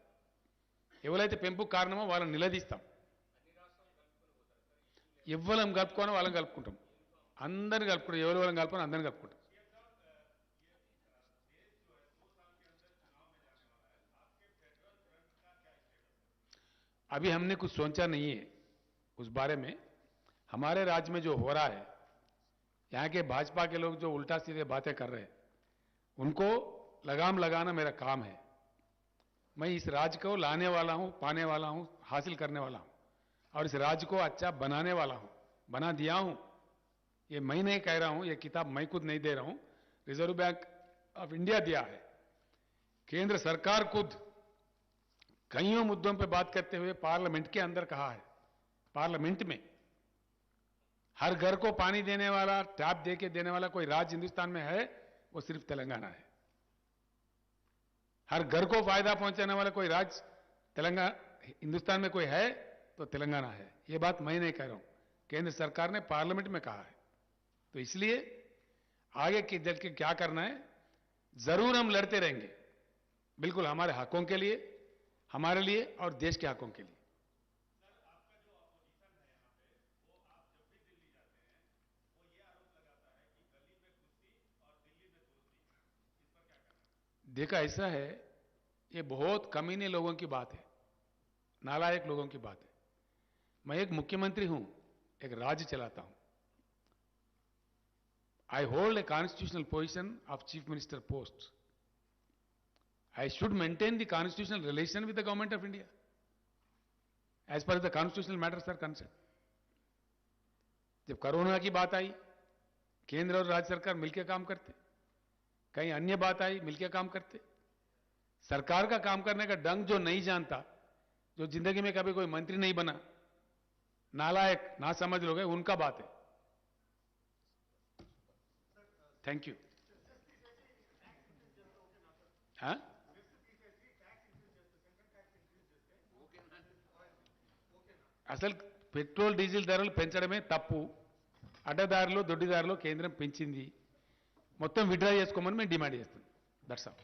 ఎవరైతే పెంపుకు కారణమో వాళ్ళని నిలదీస్తాం. ఎవ్వరం కలుపుకోనో వాళ్ళని కలుపుకుంటాం. అందరిని కలుపుకుంటాం. ఎవరు వాళ్ళని కలుపుకొని అందరిని కలుపుకుంటాం. अभी हमने कुछ सोचा नहीं है उस बारे में. हमारे राज्य में जो हो रहा है, यहाँ के भाजपा के लोग जो उल्टा सीधे बातें कर रहे हैं, उनको लगाम लगाना मेरा काम है. मैं इस राज्य को लाने वाला हूं, पाने वाला हूं, हासिल करने वाला हूं और इस राज्य को अच्छा बनाने वाला हूं, बना दिया हूं. ये मैं नहीं कह रहा हूं, ये किताब मैं खुद नहीं दे रहा हूं, रिजर्व बैंक ऑफ इंडिया दिया है. केंद्र सरकार खुद कईयों मुद्दों पर बात करते हुए पार्लियामेंट के अंदर कहा है. पार्लियामेंट में हर घर को पानी देने वाला, टैप देके देने वाला कोई राज्य हिंदुस्तान में है, वो सिर्फ तेलंगाना है. हर घर को फायदा पहुंचाने वाला कोई राज्य तेलंगाना हिंदुस्तान में कोई है तो तेलंगाना है. ये बात मैं नहीं कह रहा हूं, केंद्र सरकार ने पार्लियामेंट में कहा है. तो इसलिए आगे के चल के क्या करना है, जरूर हम लड़ते रहेंगे, बिल्कुल हमारे हकों के लिए, हमारे लिए और देश के हकों के लिए. देखा ऐसा है, ये बहुत कमीने लोगों की बात है, नालायक लोगों की बात है. मैं एक मुख्यमंत्री हूं, एक राज्य चलाता हूं. I hold a constitutional position of chief minister post. I should maintain the constitutional relation with the government of India as far as the constitutional matters are concerned. जब कोरोना की बात आई, केंद्र और राज्य सरकार मिलकर काम करते, कहीं अन्य बात आई मिलकर काम करते. सरकार का काम करने का ढंग जो नहीं जानता, जो जिंदगी में कभी कोई मंत्री नहीं बना, नालायक ना समझ लोग हैं, उनका बात है. Thank you. हाँ, అసలు పెట్రోల్ డీజిల్ ధరలు పెంచడమే తప్పు. అడ్డదారిలో దొడ్డిదారిలో కేంద్రం పెంచింది. మొత్తం విత్డ్రా చేసుకోమని మేము డిమాండ్ చేస్తాం. That's all.